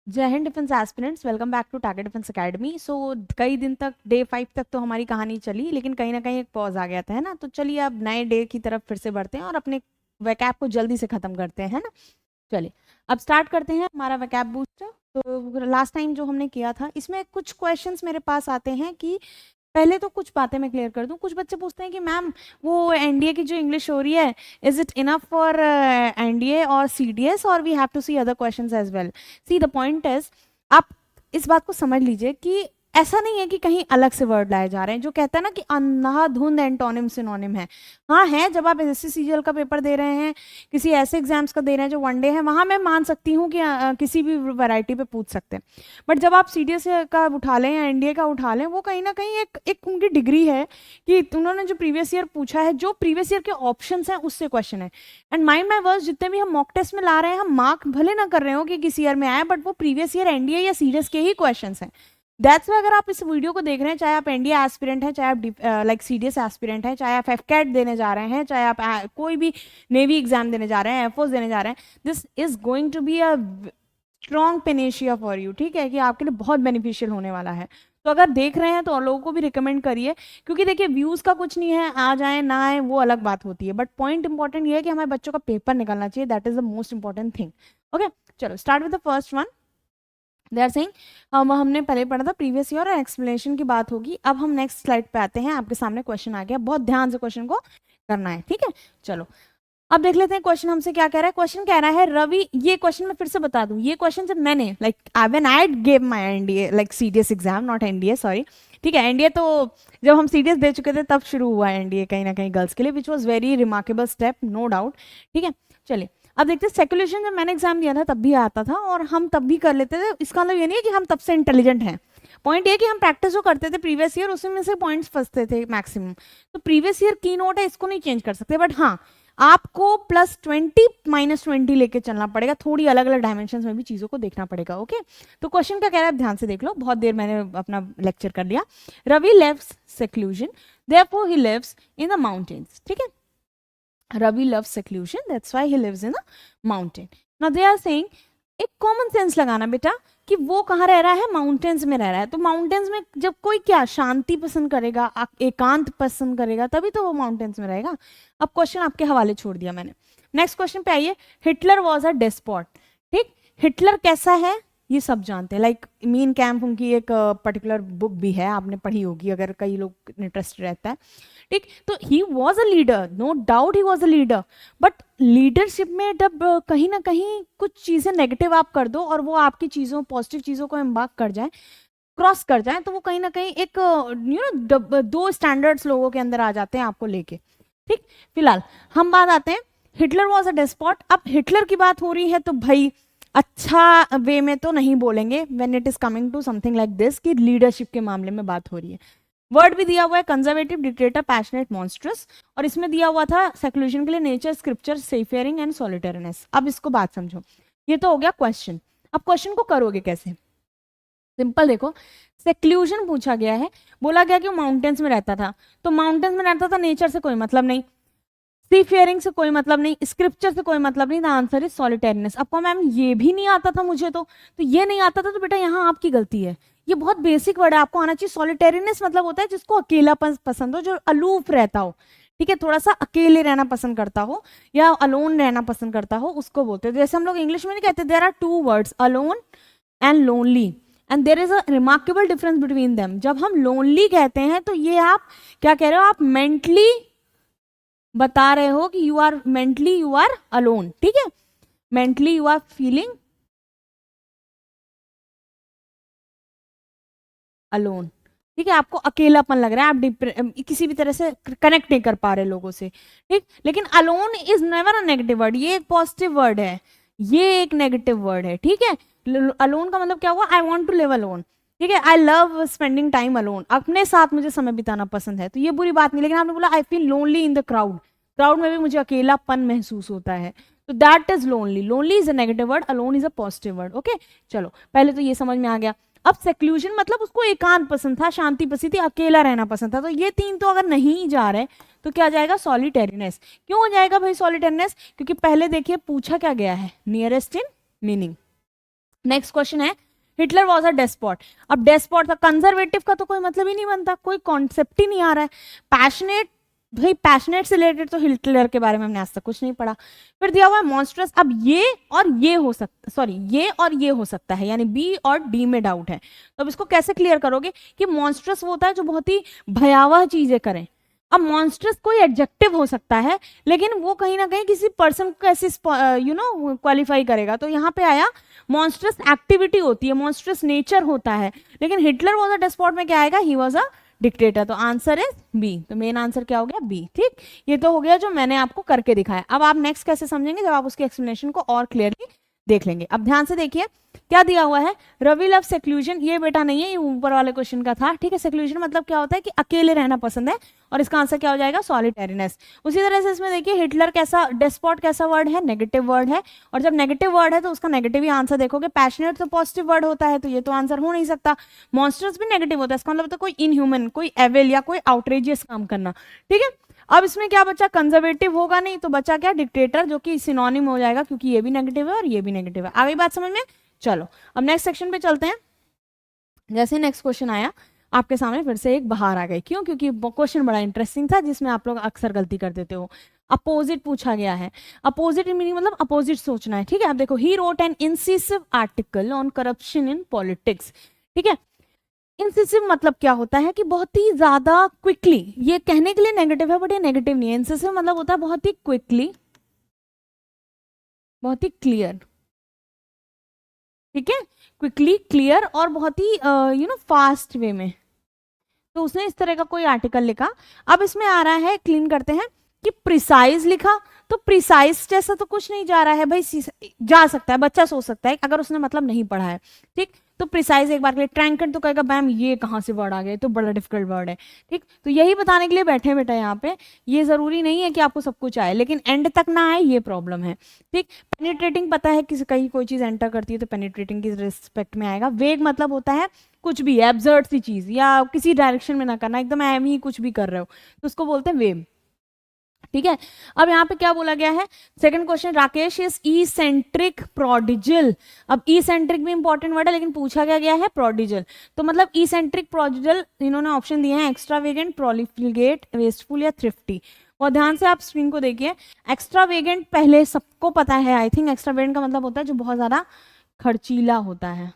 जय हिंद defence aspirants, welcome back to target defence academy. So कई दिन तक डे 5 तक तो हमारी कहानी चली, लेकिन कहीं ना कहीं एक पॉज आ गया था, है ना। तो चलिए अब नए डे की तरफ फिर से बढ़ते हैं और अपने वैकैप को जल्दी से खत्म करते हैं, है ना। चलिए अब स्टार्ट करते हैं हमारा वैकैप बूस्टर। तो लास्ट टाइम जो हमने किया था, इसमें कुछ क्वेश्चंस मेरे पास आते हैं कि पहले तो कुछ बातें मैं क्लियर कर दूं। कुछ बच्चे पूछते हैं कि मैम वो एनडीए की जो इंग्लिश हो रही है, is it enough for NDA और सीडीएस और we have to see other questions as well. See the point is, आप इस बात को समझ लीजिए कि ऐसा नहीं है कि कहीं अलग से वर्ड लाए जा रहे हैं। जो कहता है ना कि अंधाधुंध एंटोनिम सिनोनिम है, हाँ है। जब आप एसएससी सीजीएल का पेपर दे रहे हैं, किसी ऐसे एग्जाम्स का दे रहे हैं जो वनडे है, वहां मैं मान सकती हूँ कि किसी भी वैरायटी पे पूछ सकते हैं। बट जब आप सीडीएस का उठा लें या एनडीए का उठा लें, वो कहीं ना कहीं एक एक उनकी डिग्री है कि उन्होंने जो प्रीवियस ईयर पूछा है, जो प्रीवियस ईयर के ऑप्शन हैं उससे क्वेश्चन है। एंड माइंड माई वर्ड्स, जितने भी हम मॉक टेस्ट में ला रहे हैं, हम मार्क भले ना कर रहे हो कि किस ईयर में आए, बट वो प्रीवियस ईयर एनडीए या सीडीएस के ही क्वेश्चन हैं। दैट्स वाई अगर आप इस वीडियो को देख रहे हैं, चाहे आप एनडीए एस्पिरेंट हैं, चाहे आप लाइक सीडीएस एस्पिरेंट हैं, चाहे आप एफकैट देने जा रहे हैं, चाहे आप कोई भी नेवी एग्जाम देने जा रहे हैं, एफओस देने जा रहे हैं, this is going to be a strong panacea for you. ठीक है, कि आपके लिए बहुत बेनिफिशियल होने वाला है। तो अगर देख रहे हैं तो और लोगों को भी रिकमेंड करिए, क्योंकि देखिए व्यूज का कुछ नहीं है, आ जाए ना आए वो अलग बात होती है, बट पॉइंट इंपॉर्टेंट ये है कि हमारे बच्चों का पेपर निकलना चाहिए। That is the most important thing. Okay, चलो start with the first one. They are saying, हमने पहले पढ़ा था प्रीवियस ईयर और एक्सप्लेनेशन की बात होगी। अब हम नेक्स्ट स्लाइड पे आते हैं। आपके सामने क्वेश्चन आ गया, बहुत ध्यान से क्वेश्चन को करना है, ठीक है। चलो अब देख लेते हैं क्वेश्चन हमसे क्या कह रहा है। क्वेश्चन कह रहा है रवि, ये क्वेश्चन मैं फिर से बता दूं, ये क्वेश्चन जब मैंने like when I gave my NDA like CDS exam, not NDA, sorry. ठीक है, एनडीए तो जब हम सीडीएस दे चुके थे तब शुरू हुआ एनडीए कहीं ना कहीं गर्ल्स के लिए, which was very remarkable step, no doubt. ठीक है, चलिए अब देखते हैं। सेक्युलेशन जब मैंने एग्जाम दिया था तब भी आता था और हम तब भी कर लेते थे। इसका मतलब ये नहीं है कि हम तब से इंटेलिजेंट हैं। पॉइंट ये कि हम प्रैक्टिस जो करते थे प्रीवियस ईयर, उसमें से पॉइंट्स फंसते थे मैक्सिमम। तो प्रीवियस ईयर की नोट है, इसको नहीं चेंज कर सकते, बट हाँ आपको +20 -20 लेके चलना पड़ेगा। थोड़ी अलग अलग डायमेंशन में भी चीजों को देखना पड़ेगा। ओके, तो क्वेश्चन का कह रहा है, ध्यान से देख लो, बहुत देर मैंने अपना लेक्चर कर लिया। Ravi lives seclusion, therefore he lives in the mountains. ठीक है, Ravi loves seclusion, that's why he lives in a mountain. Now they are saying, एक कॉमन सेंस लगाना बेटा कि वो कहाँ रह रहा है, माउंटेन्स में रह रहा है। तो माउंटेन्स में जब कोई क्या शांति पसंद करेगा, एकांत पसंद करेगा, तभी तो वो माउंटेन्स में रहेगा। अब क्वेश्चन आपके हवाले छोड़ दिया मैंने। नेक्स्ट क्वेश्चन पे आइए। Hitler was a despot. ठीक, हिटलर कैसा है ये सब जानते हैं। लाइक मीन कैम्प उनकी एक पर्टिकुलर बुक भी है, आपने पढ़ी होगी अगर कई लोग इंटरेस्ट रहता है। ठीक, तो he was a leader, no doubt he was a leader. But leadership में जब कहीं ना कहीं कुछ चीजें नेगेटिव आप कर दो और वो आपकी चीजों पॉजिटिव चीजों को एम्बार्क कर जाए, क्रॉस कर जाए, तो वो कहीं ना कहीं एक दो स्टैंडर्ड्स लोगों के अंदर आ जाते हैं आपको लेके। ठीक, फिलहाल हम बात आते हैं, हिटलर वॉज अ डेस्पॉट। अब हिटलर की बात हो रही है तो भाई अच्छा वे में तो नहीं बोलेंगे when it is coming to something like this कि लीडरशिप के मामले में बात हो रही है। वर्ड भी दिया हुआ है, कंजर्वेटिव, डिक्टेटर, पैशनेट, मॉन्स्ट्रस। और इसमें दिया हुआ था सेक्लूजन के लिए नेचर, स्क्रिप्चर, सेफेयरिंग एंड सॉलिटेरियस। अब इसको बात समझो, ये तो हो गया क्वेश्चन। अब क्वेश्चन को करोगे कैसे? सिंपल देखो, सेक्लूजन पूछा गया है, बोला गया कि वो माउंटेन्स में रहता था, तो माउंटेन्स में रहता था, नेचर से कोई मतलब नहीं, सी फेयरिंग से कोई मतलब नहीं, स्क्रिप्चर से कोई मतलब नहीं। The answer is solitarius. आपको मैम ये भी नहीं आता था मुझे तो ये नहीं आता था, तो बेटा यहाँ आपकी गलती है। ये बहुत बेसिक वर्ड है, आपको आना चाहिए। सॉलिटेरियस मतलब होता है जिसको अकेलापन पसंद हो, जो अलूफ रहता हो, ठीक है, थोड़ा सा अकेले रहना पसंद करता हो या अलोन रहना पसंद करता हो, उसको बोलते हैं। जैसे हम लोग इंग्लिश में नहीं कहते, there are two words, alone and lonely, and there is a remarkable difference between them. जब हम लोनली कहते हैं तो ये आप क्या कह रहे हो, आप मेंटली बता रहे हो कि यू आर अलोन। ठीक है, mentally you are feeling alone. ठीक है, आपको अकेलापन लग रहा है, आप किसी भी तरह से कनेक्ट नहीं कर पा रहे लोगों से। ठीक, लेकिन alone is never a negative word, ये एक पॉजिटिव वर्ड है, ये एक नेगेटिव वर्ड है। ठीक है, अलोन का मतलब क्या हुआ, I want to live alone. ठीक है, I love spending time alone, अपने साथ मुझे समय बिताना पसंद है, तो ये बुरी बात नहीं। लेकिन आपने बोला I feel lonely in the crowd, crowd में भी मुझे अकेलापन महसूस होता है, तो that is lonely. Lonely is a negative word, alone is a positive word. Okay, चलो पहले तो ये समझ में आ गया। अब सेक्लूजन मतलब उसको एकांत पसंद था, शांति पसंद थी, अकेला रहना पसंद था, तो ये तीन तो अगर नहीं जा रहे तो क्या जाएगा, सॉलिटेरियस। क्यों हो जाएगा भाई सॉलिटेरियस? क्योंकि पहले देखिए पूछा क्या गया है, nearest in meaning. Next question है, हिटलर वॉज अ डेस्पॉट। अब डेस्पॉट था, कंजर्वेटिव का तो कोई मतलब ही नहीं बनता, कोई कॉन्सेप्ट ही नहीं आ रहा है। पैशनेट, भाई पैशनेट से रिलेटेड तो हिटलर के बारे में हमने आज तक कुछ नहीं पढ़ा। फिर दिया हुआ है मॉन्स्ट्रस। अब ये और ये हो सकता, सॉरी ये और ये हो सकता है, यानी बी और डी में डाउट है। तो अब इसको कैसे क्लियर करोगे कि मॉन्स्ट्रस वो होता है जो बहुत ही भयावह चीजें करें। अब मॉन्स्ट्रस कोई एडजेक्टिव हो सकता है, लेकिन वो कहीं ना कहीं किसी पर्सन को कैसे क्वालिफाई करेगा। तो यहाँ पे आया मॉन्स्ट्रस एक्टिविटी होती है, मॉन्स्ट्रस नेचर होता है, लेकिन हिटलर वॉज अ डेस्पॉट में क्या आएगा, ही वॉज अ डिक्टेटर। तो आंसर इज बी। तो मेन आंसर क्या हो गया, बी। ठीक, ये तो हो गया जो मैंने आपको करके दिखाया। अब आप नेक्स्ट कैसे समझेंगे, जब आप उसकी एक्सप्लेनेशन को और क्लियरली देख लेंगे। अब ध्यान से देखिए क्या दिया हुआ है, रवि लव सेक्लूजन। ये बेटा नहीं है, ये ऊपर वाले क्वेश्चन का था। ठीक है, सेक्लूजन मतलब क्या होता है कि अकेले रहना पसंद है, और इसका आंसर क्या हो जाएगा, सॉलिटेरिनेस। उसी तरह से इसमें देखिए हिटलर कैसा, डेस्पॉट कैसा वर्ड है, नेगेटिव वर्ड है, और जब नेगेटिव वर्ड है तो उसका नेगेटिव ही आंसर देखोगे। पैशनेट तो पॉजिटिव वर्ड होता है, तो ये तो आंसर हो नहीं सकता। मॉन्स्टर्स भी नेगेटिव होता है, इसका मतलब तो कोई इनह्यूमन, कोई एविल या कोई आउटरेजियस काम करना। ठीक है, अब इसमें क्या बचा, कंजर्वेटिव होगा नहीं, तो बचा क्या, डिक्टेटर, जो कि सिनोनिम हो जाएगा, क्योंकि ये भी नेगेटिव है और ये भी नेगेटिव है। आ गई बात समझ में। चलो अब नेक्स्ट सेक्शन पे चलते हैं। जैसे नेक्स्ट क्वेश्चन आया आपके सामने, फिर से एक बाहर आ गई। क्यों, क्योंकि क्वेश्चन बड़ा इंटरेस्टिंग था, जिसमें आप लोग अक्सर गलती कर देते हो। अपोजिट पूछा गया है। अपोजिट मीनिंग मतलब अपोजिट सोचना है। ठीक है, अब देखो, he wrote an incisive article on corruption in politics. ठीक है, इंसिसिव मतलब क्या होता है कि बहुत ही ज्यादा क्विकली, ये कहने के लिए नेगेटिव है बट ये नेगेटिव नहीं है। इंसिसिव मतलब होता है बहुत ही क्विकली, बहुत ही क्लियर। ठीक है, क्विकली, क्लियर और बहुत ही फास्ट वे में। तो उसने इस तरह का कोई आर्टिकल लिखा। अब इसमें आ रहा है, क्लीन करते हैं, कि प्रिसाइज लिखा। तो प्रिसाइज जैसा तो कुछ नहीं जा रहा है भाई, जा सकता है, बच्चा सोच सकता है अगर उसने मतलब नहीं पढ़ा है। ठीक, तो प्रिसाइज एक बार के लिए, ट्रैंकेट तो कहेगा मैम ये कहाँ से वर्ड आ गए, तो बड़ा डिफिकल्ट वर्ड है। ठीक, तो यही बताने के लिए बैठे बेटा यहाँ पे। ये जरूरी नहीं है कि आपको सब कुछ आए, लेकिन एंड तक ना आए, ये प्रॉब्लम है। ठीक, पेनिट्रेटिंग पता है, किसी कहीं कोई चीज एंटर करती है तो पेनिट्रेटिंग की रिस्पेक्ट में आएगा। वेग मतलब होता है कुछ भी एब्सर्ड सी चीज, या किसी डायरेक्शन में ना करना, एकदम एम ही कुछ भी कर रहे हो, तो उसको बोलते हैं वेव। ठीक है, अब यहाँ पे क्या बोला गया है, second question, Rakesh is eccentric prodigal. अब ईसेंट्रिक भी इंपॉर्टेंट वर्ड है, लेकिन पूछा गया है प्रोडिजल। तो मतलब ईसेंट्रिक प्रोडिजल, इन्होंने ऑप्शन दिए हैं एक्स्ट्रावेगेंट, प्रोलिफिगेट, वेस्टफुल या थ्रिफ्टी। और ध्यान से आप स्क्रीन को देखिए, एक्स्ट्रावेगेंट पहले सबको पता है आई थिंक। एक्स्ट्रावेगेंट का मतलब होता है जो बहुत ज्यादा खर्चीला होता है।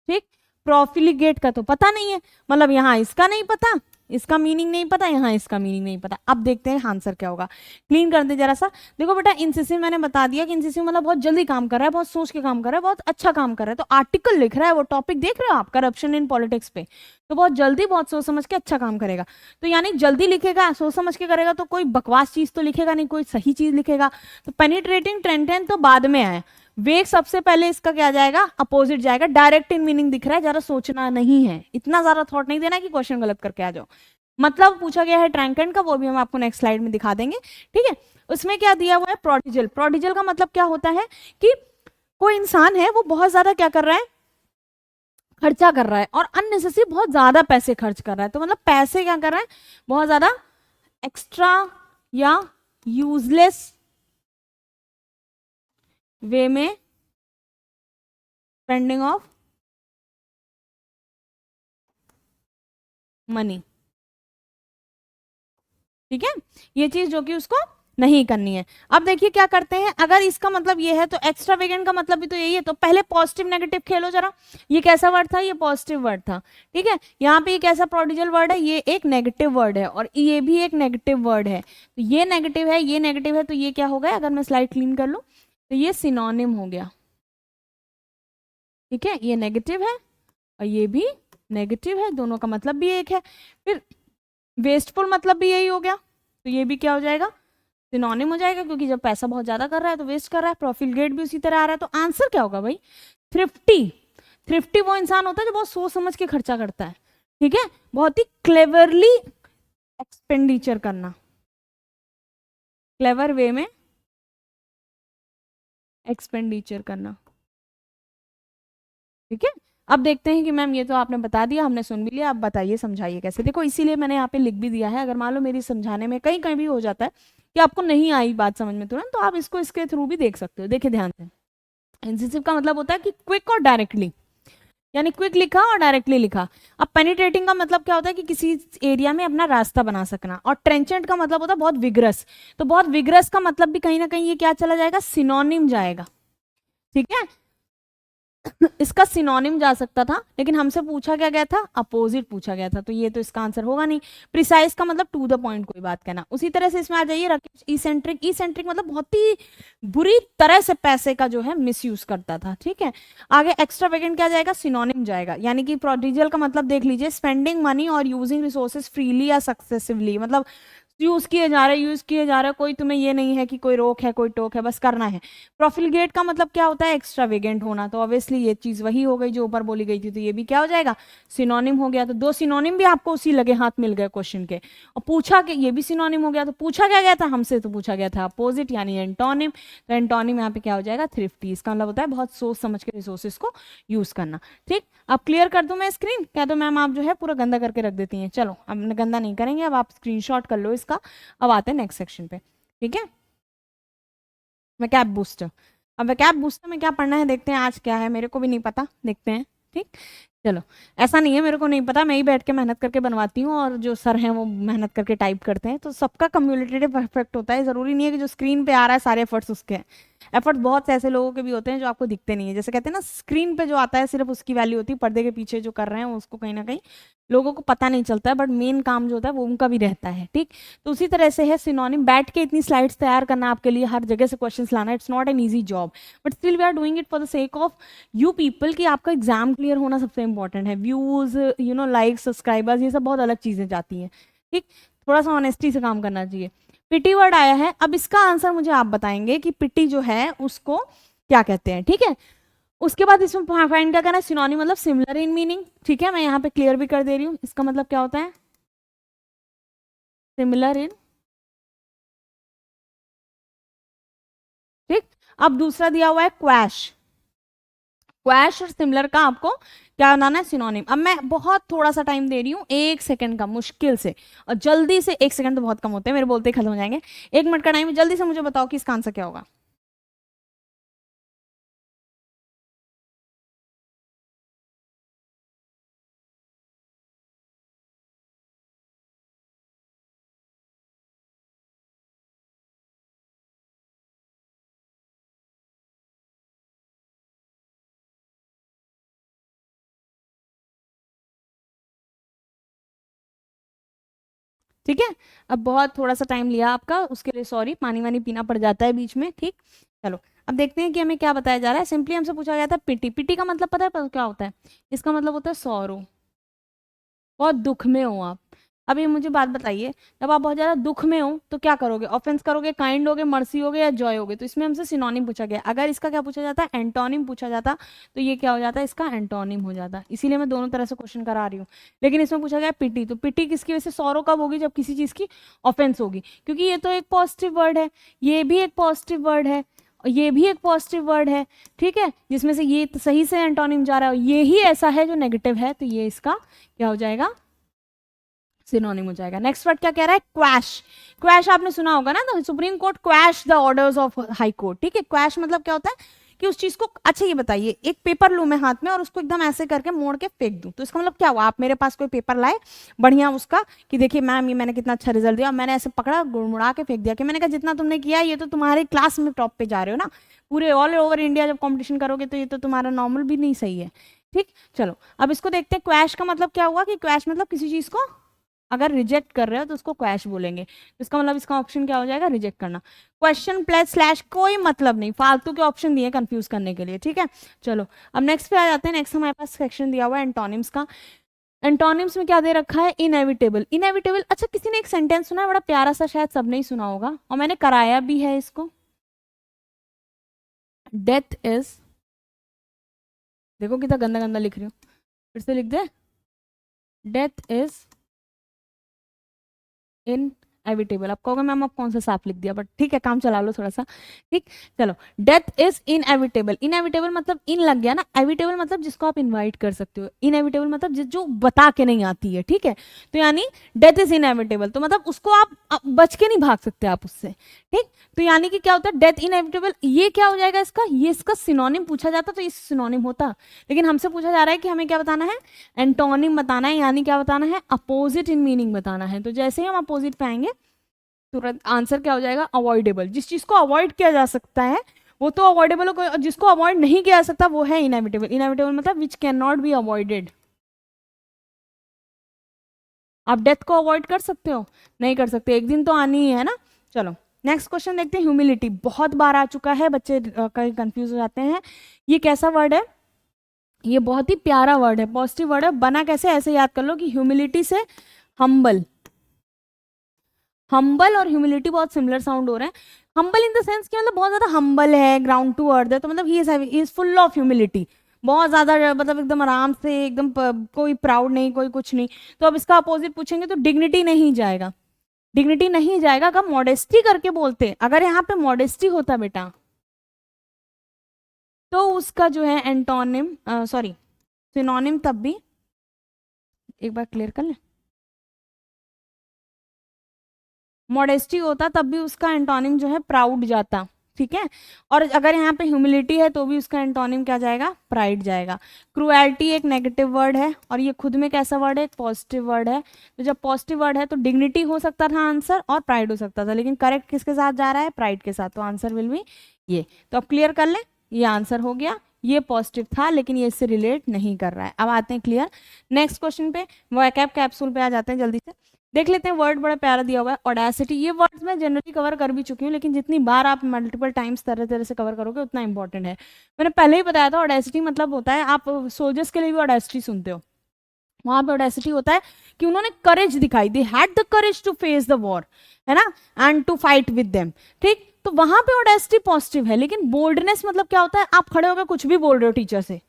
ठीक, प्रोफिलिगेट का तो पता नहीं है, मतलब यहाँ इसका नहीं पता, इसका मीनिंग नहीं पता, यहाँ इसका मीनिंग नहीं पता। अब देखते हैं आंसर क्या होगा। क्लीन कर दे जरा सा। देखो बेटा, इंसिसिव मैंने बता दिया कि इंसिसिव मतलब बहुत जल्दी काम कर रहा है, बहुत सोच के काम कर रहा है, बहुत अच्छा काम कर रहा है। तो आर्टिकल लिख रहा है, वो टॉपिक देख रहे हो आप, करप्शन इन पॉलिटिक्स पे, तो बहुत जल्दी, बहुत सोच समझ के अच्छा काम करेगा। तो यानी जल्दी लिखेगा, सोच समझ के करेगा, तो कोई बकवास चीज तो लिखेगा नहीं, कोई सही चीज लिखेगा। तो पेनिट्रेटिंग, ट्रेंटेन तो बाद में आया, वेग सबसे पहले, इसका क्या जाएगा, अपोजिट जाएगा। डायरेक्ट इन मीनिंग दिख रहा है, ज्यादा सोचना नहीं है, इतना ज्यादा थॉट नहीं देना कि क्वेश्चन गलत करके आ जाओ। मतलब पूछा गया है ट्रैंकेंट का, वो भी हम आपको नेक्स्ट स्लाइड में दिखा देंगे। ठीक है, उसमें क्या दिया हुआ है, प्रोडिजल। प्रोडिजल का मतलब क्या होता है कि कोई इंसान है, वो बहुत ज्यादा क्या कर रहा है, खर्चा कर रहा है, और अननेसेसरी बहुत ज्यादा पैसे खर्च कर रहा है। तो मतलब पैसे क्या कर रहा है, बहुत ज्यादा एक्स्ट्रा या यूजलेस वे में स्पेंडिंग ऑफ मनी। ठीक है, ये चीज जो कि उसको नहीं करनी है। अब देखिए क्या करते हैं, अगर इसका मतलब ये है तो एक्स्ट्रावेगेंट का मतलब भी तो यही है। तो पहले पॉजिटिव नेगेटिव खेलो जरा। ये कैसा वर्ड था, ये पॉजिटिव वर्ड था। ठीक है, यहाँ पे ये कैसा प्रोडिजल वर्ड है, ये एक नेगेटिव वर्ड है, और ये भी एक नेगेटिव वर्ड है। तो ये नेगेटिव है, ये नेगेटिव है, तो ये क्या हो गया, अगर मैं स्लाइड क्लीन कर लूं तो ये सिनोनिम हो गया। ठीक है, ये नेगेटिव है और ये भी नेगेटिव है, दोनों का मतलब भी एक है। फिर वेस्टफुल मतलब भी यही हो गया, तो ये भी क्या हो जाएगा, सिनोनिम हो जाएगा, क्योंकि जब पैसा बहुत ज्यादा कर रहा है तो वेस्ट कर रहा है। प्रोफिलगेट भी उसी तरह आ रहा है। तो आंसर क्या होगा भाई, थ्रिफ्टी। थ्रिफ्टी वो इंसान होता है जो बहुत सोच समझ के खर्चा करता है। ठीक है, बहुत ही क्लेवरली एक्सपेंडिचर करना, क्लेवर वे में एक्सपेंडिचर करना। ठीक है, अब देखते हैं कि मैम ये तो आपने बता दिया, हमने सुन भी लिया, अब बताइए समझाइए कैसे। देखो इसीलिए मैंने यहाँ पे लिख भी दिया है, अगर मान लो मेरी समझाने में कहीं कहीं भी हो जाता है कि आपको नहीं आई बात समझ में तुरंत, तो आप इसको इसके थ्रू भी देख सकते हो। देखिए ध्यान से, इंसिसिव का मतलब होता है कि क्विक और डायरेक्टली, यानी क्विक लिखा और डायरेक्टली लिखा। अब पेनिट्रेटिंग का मतलब क्या होता है कि किसी एरिया में अपना रास्ता बना सकना। और ट्रेंचेंट का मतलब होता है बहुत विग्रस। तो बहुत विग्रस का मतलब भी कहीं ना कहीं ये क्या चला जाएगा, सिनोनिम जाएगा। ठीक है, इसका सिनोनिम जा सकता था, लेकिन हमसे पूछा क्या गया था, अपोजिट पूछा गया था, तो ये तो इसका आंसर होगा नहीं। प्रिसाइज का मतलब टू द पॉइंट कोई बात कहना। उसी तरह से इसमें आ जाइए राकेश, इसेंट्रिक। इसेंट्रिक मतलब बहुत ही बुरी तरह से पैसे का जो है मिस यूज करता था। ठीक है, आगे एक्स्ट्रा वेकेंट क्या जाएगा, सिनोनिम जाएगा। यानी कि प्रोडिजियल का मतलब देख लीजिए, स्पेंडिंग मनी और यूजिंग रिसोर्सेज फ्रीली या सक्सेसिवली, मतलब यूज किए जा रहे, यूज किए जा रहे, कोई तुम्हें ये नहीं है कि कोई रोक है कोई टोक है, बस करना है। प्रोफिलगेट का मतलब क्या होता है, एक्स्ट्रावेगेंट होना। तो ऑब्वियसली ये चीज वही हो गई जो ऊपर बोली गई थी, तो ये भी क्या हो जाएगा, सिनोनिम हो गया। तो दो सिनोनिम भी आपको उसी लगे हाथ मिल गए क्वेश्चन के। और पूछा कि ये भी सिनोनिम हो गया, तो पूछा क्या गया था हमसे, तो पूछा गया था अपोजिट यानी एंटोनिम। तो एंटोनिम यहाँ पे क्या हो जाएगा, थ्रिफ्टी। इसका मतलब होता है बहुत सोच समझ के रिसोर्सेज को यूज करना। ठीक, अब क्लियर कर दूं मैं स्क्रीन, क्या तो मैम आप जो है पूरा गंदा करके रख देती हैं। चलो अब गंदा नहीं करेंगे, अब आप स्क्रीनशॉट कर लो इसका। अब आते हैं नेक्स्ट सेक्शन पे। ठीक है, वैकैब बूस्टर। अब वैकैब बूस्टर में क्या पढ़ना है देखते हैं, आज क्या है मेरे को भी नहीं पता, देखते हैं। ठीक, चलो। ऐसा नहीं है मेरे को नहीं पता, मैं ही बैठ के मेहनत करके बनवाती हूँ और जो सर हैं वो मेहनत करके टाइप करते हैं, तो सबका कम्युलेटिव इफेक्ट होता है। जरूरी नहीं है कि जो स्क्रीन पे आ रहा है सारे एफर्ट्स उसके हैं। एफर्ट बहुत से ऐसे लोगों के भी होते हैं जो आपको दिखते नहीं है। जैसे कहते हैं ना, स्क्रीन पे जो आता है सिर्फ उसकी वैल्यू होती है, पर्दे के पीछे जो कर रहे हैं उसको कहीं ना कहीं लोगों को पता नहीं चलता है, बट मेन काम जो होता है वो उनका भी रहता है। ठीक, तो उसी तरह से है सिनोनिम। बैठ के इतनी स्लाइड्स तैयार करना आपके लिए, हर जगह से क्वेश्चंस लाना, it's not an easy job, but still we are doing it for the sake of you people, कि आपका एग्जाम क्लियर होना सबसे इंपॉर्टेंट है। व्यूज, लाइक्स, सब्सक्राइबर्स, ये सब बहुत अलग चीजें जाती हैं। ठीक, थोड़ा सा ऑनेस्टी से काम करना चाहिए। पिटी वर्ड आया है, अब इसका आंसर मुझे आप बताएंगे कि पिटी जो है उसको क्या कहते हैं। ठीक है, उसके बाद इसमें फाइंड क्या करना है, सिनोनिम मतलब सिमिलर इन मीनिंग। ठीक है, मैं यहाँ पे क्लियर भी कर दे रही हूँ, इसका मतलब क्या होता है, सिमिलर इन। ठीक, अब दूसरा दिया हुआ है क्वैश। क्वैश और सिमिलर का आपको क्या बनाना है, सिनोनिम। अब मैं बहुत थोड़ा सा टाइम दे रही हूँ, 1 सेकंड का मुश्किल से, और जल्दी से। 1 सेकंड तो बहुत कम होते हैं, मेरे बोलते ही खत्म हो जाएंगे। 1 मिनट का टाइम है, जल्दी से मुझे बताओ कि इसका आंसर क्या होगा। ठीक है, अब बहुत थोड़ा सा टाइम लिया आपका, उसके लिए सॉरी, पानी वानी पीना पड़ जाता है बीच में। ठीक, चलो अब देखते हैं कि हमें क्या बताया जा रहा है। सिंपली हमसे पूछा गया था पिटी। पिटी का मतलब पता है क्या होता है, इसका मतलब होता है सौरो, बहुत दुख में हो आप। अब ये मुझे बात बताइए, जब आप बहुत ज्यादा दुख में हो तो क्या करोगे, ऑफेंस करोगे, काइंड होगे, मर्सी होगे, या जॉय होगे। तो इसमें हमसे सिनोनिम पूछा गया, अगर इसका क्या पूछा जाता है, एंटोनिम पूछा जाता, तो ये क्या हो जाता है, इसका एंटोनिम हो जाता। इसीलिए मैं दोनों तरह से क्वेश्चन करा रही हूँ। लेकिन इसमें पूछा गया पिटी, तो पिटी किसकी वजह से, सौरो कब होगी, जब किसी चीज की ऑफेंस होगी, क्योंकि ये तो एक पॉजिटिव वर्ड है, ये भी एक पॉजिटिव वर्ड है, और ये भी एक पॉजिटिव वर्ड है। ठीक है, जिसमें से ये तो सही से एंटोनिम जा रहा है, ये ही ऐसा है जो नेगेटिव है, तो ये इसका क्या हो जाएगा, सिनोनिम हो जाएगा। नेक्स्ट वर्ड क्या कह रहा है, क्वैश। क्वैश आपने सुना होगा ना, तो supreme court quash the orders of high court. ठीक है, क्वैश मतलब क्या होता है कि उस चीज को, अच्छा ये बताइए, एक पेपर लूं मैं हाथ में और उसको एकदम ऐसे करके मोड़ के फेंक दूं, तो इसका मतलब क्या हुआ, आप मेरे पास कोई पेपर लाए बढ़िया उसका, कि देखिए मैम ये मैंने कितना अच्छा रिजल्ट दिया, और मैंने ऐसे पकड़ा गुड़मुड़ा के फेंक दिया, कि मैंने कहा जितना तुमने किया ये तो तुम्हारे क्लास में टॉप पे जा रहे हो ना, पूरे ऑल ओवर इंडिया जब कॉम्पिटिशन करोगे तो ये तो तुम्हारा नॉर्मल भी नहीं सही है। ठीक, चलो अब इसको देखते हैं। क्वैश का मतलब क्या हुआ, कि क्वैश मतलब किसी चीज को अगर रिजेक्ट कर रहे हो तो उसको क्वैश बोलेंगे, तो इसका मतलब इसका ऑप्शन क्या हो जाएगा, रिजेक्ट करना। क्वेश्चन प्लस स्लैश कोई मतलब नहीं, फालतू के ऑप्शन दिए कंफ्यूज करने के लिए। ठीक है, चलो अब नेक्स्ट पे आ जाते हैं। नेक्स्ट हमारे पास सेक्शन दिया हुआ है एंटोनिम्स का। एंटोनिम्स में क्या दे रखा है, इनएविटेबल। इनएविटेबल, अच्छा किसी ने एक सेंटेंस सुना है बड़ा प्यारा सा, शायद सबने ही सुना होगा, और मैंने कराया भी है इसको। डेथ इज, देखो कितना गंदा गंदा लिख रही हूँ, फिर से लिख दे, डेथ इज इन एविटेबल। आप कहोगे मैम आप कौन सा सांप लिख दिया, बट ठीक है काम चला लो थोड़ा सा। ठीक, चलो। Death is inevitable. इनएविटेबल मतलब इन लग गया ना, एविटेबल मतलब जिसको आप इनवाइट कर सकते हो, इनएविटेबल मतलब जो बता के नहीं आती है। ठीक है, तो यानी डेथ इज इनएविटेबल तो मतलब उसको आप बच के नहीं भाग सकते आप उससे। ठीक, तो यानी कि क्या होता है डेथ इनएविटेबल, ये क्या हो जाएगा इसका, ये इसका सिनोनिम पूछा जाता तो ये सिनोनिम होता, लेकिन हमसे पूछा जा रहा है कि हमें क्या बताना है, एंटोनिम बताना है, यानी क्या बताना है, अपोजिट इन मीनिंग बताना है। तो जैसे ही हम अपोजिट पे आएंगे तुरंत आंसर क्या हो जाएगा, अवॉइडेबल। जिस चीज को अवॉइड किया जा सकता है वो तो अवॉइडेबल हो, और जिसको अवॉइड नहीं किया जा सकता वो है इनएविटेबल। इनएविटेबल मतलब which can not be avoided. आप डेथ को अवॉइड कर सकते हो, नहीं कर सकते, एक दिन तो आनी ही है ना। चलो नेक्स्ट क्वेश्चन देखते हैं। ह्यूमिलिटी बहुत बार आ चुका है, बच्चे कहीं कंफ्यूज हो जाते हैं। ये कैसा वर्ड है, ये बहुत ही प्यारा वर्ड है, पॉजिटिव वर्ड है। बना कैसे, ऐसे याद कर लो कि ह्यूमिलिटी से हम्बल, हम्बल और ह्यूमिलिटी बहुत सिमिलर साउंड हो रहे हैं। हम्बल इन द सेंस कि मतलब बहुत ज्यादा हम्बल है, ग्राउंड टू अर्थ है, तो मतलब he is full of humility, बहुत ज्यादा मतलब एकदम आराम से, एकदम कोई प्राउड नहीं, कोई कुछ नहीं। तो अब इसका अपोजिट पूछेंगे तो डिग्निटी नहीं जाएगा, डिग्निटी नहीं जाएगा। अगर मॉडेस्टी करके बोलते, अगर यहाँ पे मॉडेस्टी होता बेटा तो उसका जो है एंटोनिम, सॉरी सिनोनिम, तब भी एक बार क्लियर कर ले, मॉडेस्टी होता तब भी उसका एंटोनिम जो है प्राउड जाता। ठीक है, और अगर यहाँ पे ह्यूमिलिटी है तो भी उसका एंटोनिम क्या जाएगा, प्राइड जाएगा। क्रुएल्टी एक नेगेटिव वर्ड है और ये खुद में कैसा वर्ड है, एक पॉजिटिव वर्ड है। तो जब पॉजिटिव वर्ड है तो डिग्निटी हो सकता था आंसर और प्राइड हो सकता था, लेकिन करेक्ट किसके साथ जा रहा है, प्राइड के साथ, तो आंसर विल बी ये। तो अब क्लियर कर ले, ये आंसर हो गया, ये पॉजिटिव था लेकिन ये इससे रिलेट नहीं कर रहा है। अब आते हैं क्लियर नेक्स्ट क्वेश्चन पे, वोकैब कैप्सूल पे आ जाते हैं जल्दी से। देख लेते हैं, वर्ड बड़ा प्यारा दिया हुआ है ऑडेसिटी। ये वर्ड्स मैं जनरली कवर कर भी चुकी हूँ, लेकिन जितनी बार आप मल्टीपल टाइम्स तरह तरह से कवर करोगे उतना इंपॉर्टेंट है। मैंने पहले ही बताया था ऑडेसिटी मतलब होता है, आप सोल्जर्स के लिए भी ऑडेसिटी सुनते हो, वहां पे ऑडेसिटी होता है कि उन्होंने करेज दिखाई, they had the courage to face the war, है ना, and to fight with them. ठीक, तो वहां पे ऑडेसिटी पॉजिटिव है, लेकिन बोल्डनेस मतलब क्या होता है, आप खड़े होकर कुछ भी बोल रहे हो टीचर से,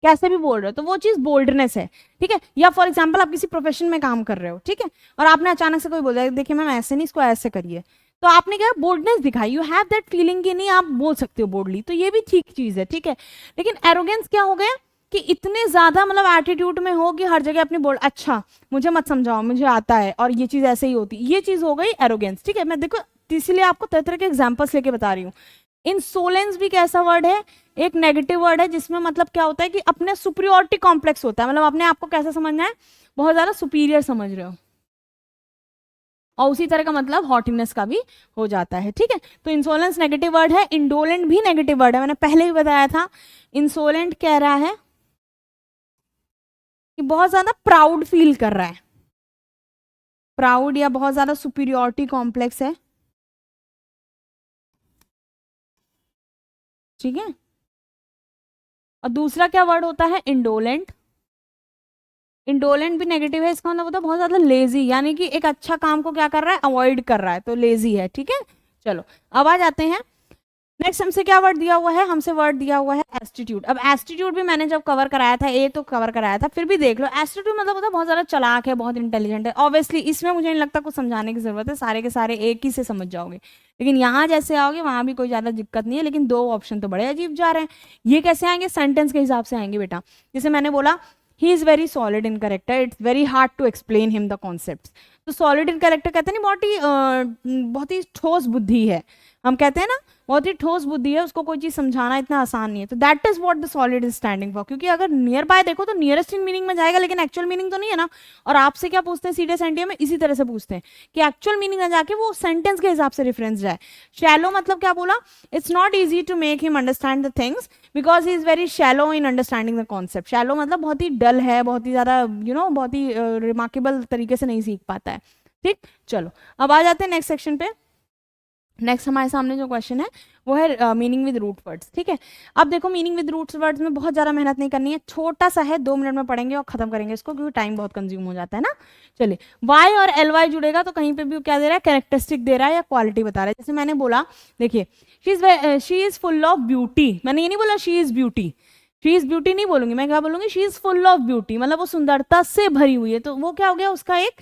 कैसे भी बोल रहे हो, तो वो चीज बोल्डनेस है। ठीक है, या फॉर एग्जाम्पल आप किसी प्रोफेशन में काम कर रहे हो, ठीक है, और आपने अचानक से कोई बोला देखिए मैम ऐसे नहीं, इसको ऐसे करिए, तो आपने क्या बोल्डनेस दिखाई, यू हैव दैट फीलिंग कि नहीं आप बोल सकते हो बोल्डली, तो ये भी ठीक चीज है। ठीक है, लेकिन एरोगेंस क्या हो गया कि इतने ज्यादा मतलब एटीट्यूड में हो कि हर जगह अपनी बोल, अच्छा मुझे मत समझाओ मुझे आता है और ये चीज ऐसे ही होती, ये चीज हो गई एरोगेंस। ठीक है, मैं देखो इसीलिए आपको तरह तरह के एग्जाम्पल्स लेके बता रही हूँ। इंसोलेंस भी कैसा वर्ड है, एक नेगेटिव वर्ड है, जिसमें मतलब क्या होता है कि अपने सुपीरियोरिटी कॉम्प्लेक्स होता है, मतलब अपने आप को कैसा समझना है, बहुत ज्यादा सुपीरियर समझ रहे हो, और उसी तरह का मतलब हॉटीनेस का भी हो जाता है। ठीक है, तो इंसोलेंस नेगेटिव वर्ड है, इंडोलेंट भी नेगेटिव वर्ड है, मैंने पहले ही बताया था। इंसोलेंट कह रहा है कि बहुत ज्यादा प्राउड फील कर रहा है, प्राउड या बहुत ज्यादा सुपीरियोरिटी कॉम्प्लेक्स है। ठीक है, और दूसरा क्या वर्ड होता है, इंडोलेंट। इंडोलेंट भी नेगेटिव है, इसका मतलब होता है बहुत ज्यादा लेजी, यानी कि एक अच्छा काम को क्या कर रहा है, अवॉइड कर रहा है, तो लेजी है। ठीक है, चलो अब आ जाते हैं नेक्स्ट, हमसे क्या वर्ड दिया हुआ है, हमसे वर्ड दिया हुआ है एस्टीट्यूड। अब एस्टीट्यूड भी मैंने जब कवर कराया था, ए तो कवर कराया था, फिर भी देख लो, एस्टीट्यूड मतलब होता है बहुत ज्यादा चालाक है, बहुत इंटेलिजेंट है। ऑब्वियसली इसमें मुझे नहीं लगता कुछ समझाने की जरूरत है, सारे के सारे एक ही से समझ जाओगे, लेकिन यहाँ जैसे आओगे वहां भी कोई ज्यादा दिक्कत नहीं है, लेकिन दो ऑप्शन तो बड़े अजीब जा रहे हैं। ये कैसे आएंगे, सेंटेंस के हिसाब से आएंगे बेटा। जैसे मैंने बोला he is very solid in character, it's very hard to explain him the concept. तो सॉलिड इन करेक्टर कहते हैं ना, बहुत ही ठोस बुद्धि है, हम कहते हैं ना बहुत ही ठोस बुद्धि है, उसको कोई चीज समझाना इतना आसान नहीं है। तो that is what the solid is standing for, क्योंकि अगर नियर बाय देखो तो नियरेस्ट इन मीनिंग में जाएगा, लेकिन एक्चुअल मीनिंग तो नहीं है ना। और आपसे क्या पूछते हैं सीधे सेंटिया में, इसी तरह से पूछते हैं कि एक्चुअल मीनिंग ना जाके वो सेंटेंस के हिसाब से रेफरेंस जाए। शैलो मतलब क्या बोला, it's not easy to make him understand the things because he is very shallow in understanding the concept. Shallow मतलब बहुत ही डल है, बहुत ही ज्यादा बहुत ही रिमार्केबल तरीके से नहीं सीख पाता है। ठीक, चलो अब आ जाते हैं नेक्स्ट सेक्शन पे। नेक्स्ट हमारे सामने जो क्वेश्चन है वो है मीनिंग विद रूट वर्ड्स। ठीक है, अब देखो मीनिंग विद रूट वर्ड्स में बहुत ज़्यादा मेहनत नहीं करनी है, छोटा सा है, 2 मिनट में पढ़ेंगे और खत्म करेंगे इसको, क्योंकि टाइम बहुत कंज्यूम हो जाता है ना। चलिए, वाई और एल वाई जुड़ेगा तो कहीं पे भी क्या दे रहा है, कैरेक्टरिस्टिक दे रहा है या क्वालिटी बता रहा है। जैसे मैंने बोला, देखिए she is full of beauty, मैंने ये नहीं बोला she is beauty, she is beauty नहीं बोलूंगी मैं, क्या बोलूंगी, she is full of beauty, मतलब वो सुंदरता से भरी हुई है, तो वो क्या हो गया, उसका एक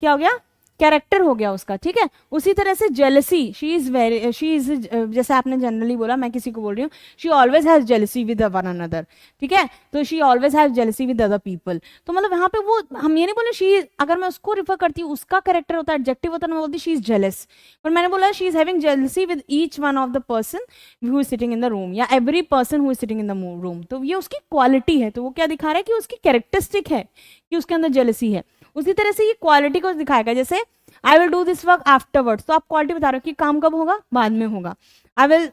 क्या हो गया, कैरेक्टर हो गया उसका, ठीक है। उसी तरह से जेलसी, शी इज जैसे आपने जनरली बोला, मैं किसी को बोल रही हूँ, she always has jealousy with one another, ठीक है, तो she always has jealousy with other people. तो मतलब यहाँ पे वो हम ये नहीं बोले शी, अगर मैं उसको रिफर करती हूँ, उसका कैरेक्टर होता है, एडजेक्टिव होता है, मैं बोलती शी इज जेलस, पर मैंने बोला she is having jealousy with each one of the person who is sitting in the room, या every person who is sitting in the room. तो ये उसकी क्वालिटी है, तो वो क्या दिखा रहा है कि उसकी कैरेक्टरिस्टिक है कि उसके अंदर जेलसी है। उसी तरह से ये क्वालिटी को दिखाएगा, जैसे I will do this work afterwards, तो आप क्वालिटी बता रहे हो कि काम कब होगा, बाद में होगा। I will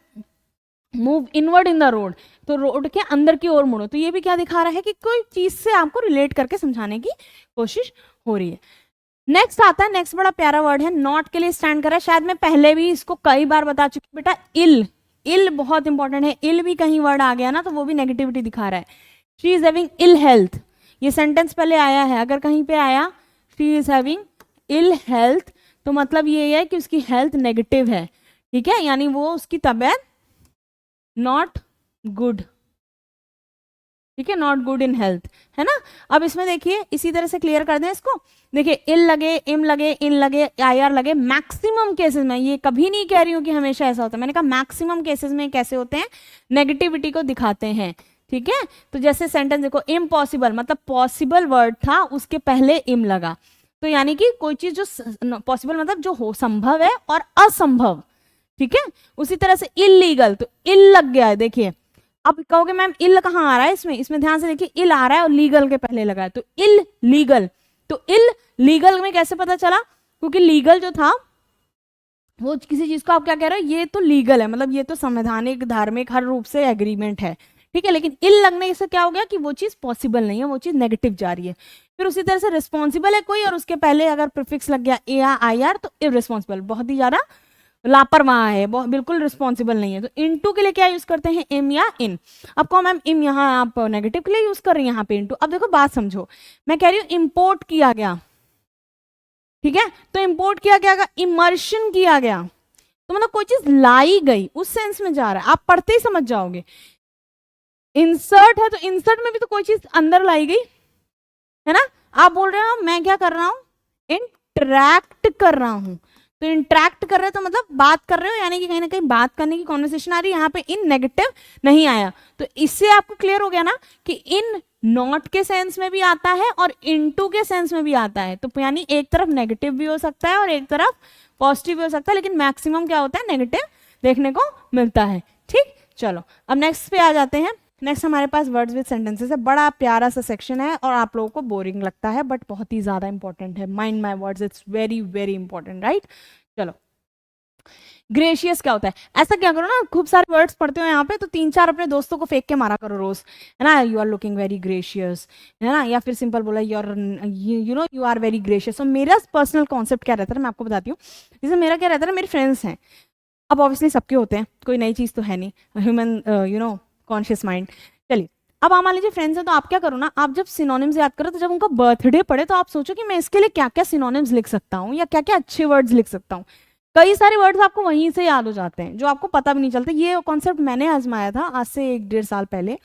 move inward in the road, तो रोड के अंदर की ओर मुड़ो, तो ये भी क्या दिखा रहा है कि कोई चीज से आपको रिलेट करके समझाने की कोशिश हो रही है। नेक्स्ट आता है, नेक्स्ट बड़ा प्यारा वर्ड है, नॉट के लिए स्टैंड कर रहा है। शायद मैं पहले भी इसको कई बार बता चुकी हूँ बेटा, इल, इल बहुत इंपॉर्टेंट है। इल भी कहीं वर्ड आ गया ना तो वो भी नेगेटिविटी दिखा रहा है। She is having ill health, ये सेंटेंस पहले आया है, अगर कहीं पे आया she is having ill health, तो मतलब ये है कि उसकी हेल्थ नेगेटिव है, ठीक है, यानी वो उसकी तबीयत नॉट गुड, ठीक है, नॉट गुड इन हेल्थ, है ना। अब इसमें देखिए, इसी तरह से क्लियर कर दें इसको, देखिए इल लगे, इम लगे, इन लगे, आईआर लगे, मैक्सिमम केसेस में, ये कभी नहीं कह रही हूँ कि हमेशा ऐसा होता है, मैंने कहा मैक्सिमम केसेस में कैसे होते हैं, नेगेटिविटी को दिखाते हैं, ठीक है। तो जैसे सेंटेंस देखो, इम्पॉसिबल मतलब पॉसिबल वर्ड था, उसके पहले इम लगा, तो यानी कि कोई चीज जो पॉसिबल मतलब जो हो संभव है और असंभव, ठीक है। उसी तरह से इलीगल, तो इल लग गया है, देखिए। अब कहोगे मैम इल कहाँ आ रहा है इसमें, इसमें ध्यान से देखिए, इल आ रहा है और लीगल के पहले लगा है, तो इल लीगल, तो इल लीगल में कैसे पता चला, क्योंकि लीगल जो था वो किसी चीज को आप क्या कह रहे हो, ये तो लीगल है, मतलब ये तो संवैधानिक धार्मिक हर रूप से एग्रीमेंट है, ठीक है, लेकिन इल लगने से क्या हो गया कि वो चीज पॉसिबल नहीं है, वो चीज नेगेटिव जा रही है। फिर उसी तरह से रिस्पॉन्सिबल है कोई और उसके पहले अगर प्रीफिक्स लग गया ए आई आर, तो इररिस्पॉन्सिबल, बहुत ही ज्यादा लापरवाह है, बिल्कुल रिस्पॉन्सिबल नहीं है। तो इनटू के लिए क्या यूज करते हैं, इम या इन। अब कहो मैम इम यहाँ आप नेगेटिव के लिए यूज कर रही हैं, यहाँ पे इनटू। अब देखो बात समझो, मैं कह रही हूँ इंपोर्ट किया गया, ठीक है, तो इंपोर्ट किया गया, इमर्शन किया गया, तो मतलब कोई चीज लाई गई, उस सेंस में जा रहा है, आप पढ़ते ही समझ जाओगे। इंसर्ट है, तो इंसर्ट में भी तो कोई चीज अंदर लाई गई है ना। आप बोल रहे हो मैं क्या कर रहा हूं, इंटरैक्ट कर रहा हूं, तो इंटरैक्ट कर रहे हो तो मतलब बात कर रहे हो, यानी कि कहीं ना कहीं बात करने की कॉन्वर्सेशन आ रही है, यहाँ पे इन नेगेटिव नहीं आया। तो इससे आपको क्लियर हो गया ना कि इन नॉट के सेंस में भी आता है और इनटू के सेंस में भी आता है, तो यानी एक तरफ नेगेटिव भी हो सकता है और एक तरफ पॉजिटिव भी हो सकता है, लेकिन मैक्सिमम क्या होता है, नेगेटिव देखने को मिलता है, ठीक। चलो अब नेक्स्ट पे आ जाते हैं। नेक्स्ट हमारे पास वर्ड्स विद सेंटेंसेस है, बड़ा प्यारा सा सेक्शन है और आप लोगों को बोरिंग लगता है बट बहुत ही ज्यादा इंपॉर्टेंट है, mind my words, it's very very important, right. चलो ग्रेशियस क्या होता है, ऐसा क्या करो ना, खूब सारे वर्ड्स पढ़ते हो यहाँ पे तो 3-4 अपने दोस्तों को फेंक के मारा करो रोज, है ना, you are looking very gracious, है ना, या फिर सिंपल बोला you know you are very gracious. और मेरा पर्सनल कॉन्सेप्ट क्या रहता है मैं आपको बताती हूँ, जैसे मेरा क्या रहता है ना, मेरे फ्रेंड्स हैं, अब ऑब्वियसली सबके होते हैं, कोई नई चीज तो है नहीं, human you know conscious mind. चलिए अब आप मान लीजिए फ्रेंड्स हैं, तो आप क्या करो ना, आप जब सिनोनिम्स याद करो तो जब उनका बर्थडे पड़े तो आप सोचो कि मैं इसके लिए क्या क्या सिनोनिम्स लिख सकता हूँ या क्या क्या अच्छे वर्ड्स लिख सकता हूँ। कई सारे वर्ड्स आपको वहीं से याद हो जाते हैं जो आपको पता भी नहीं चलते। ये कॉन्सेप्ट मैंने आजमाया था आज से 1-1.5 साल पहले,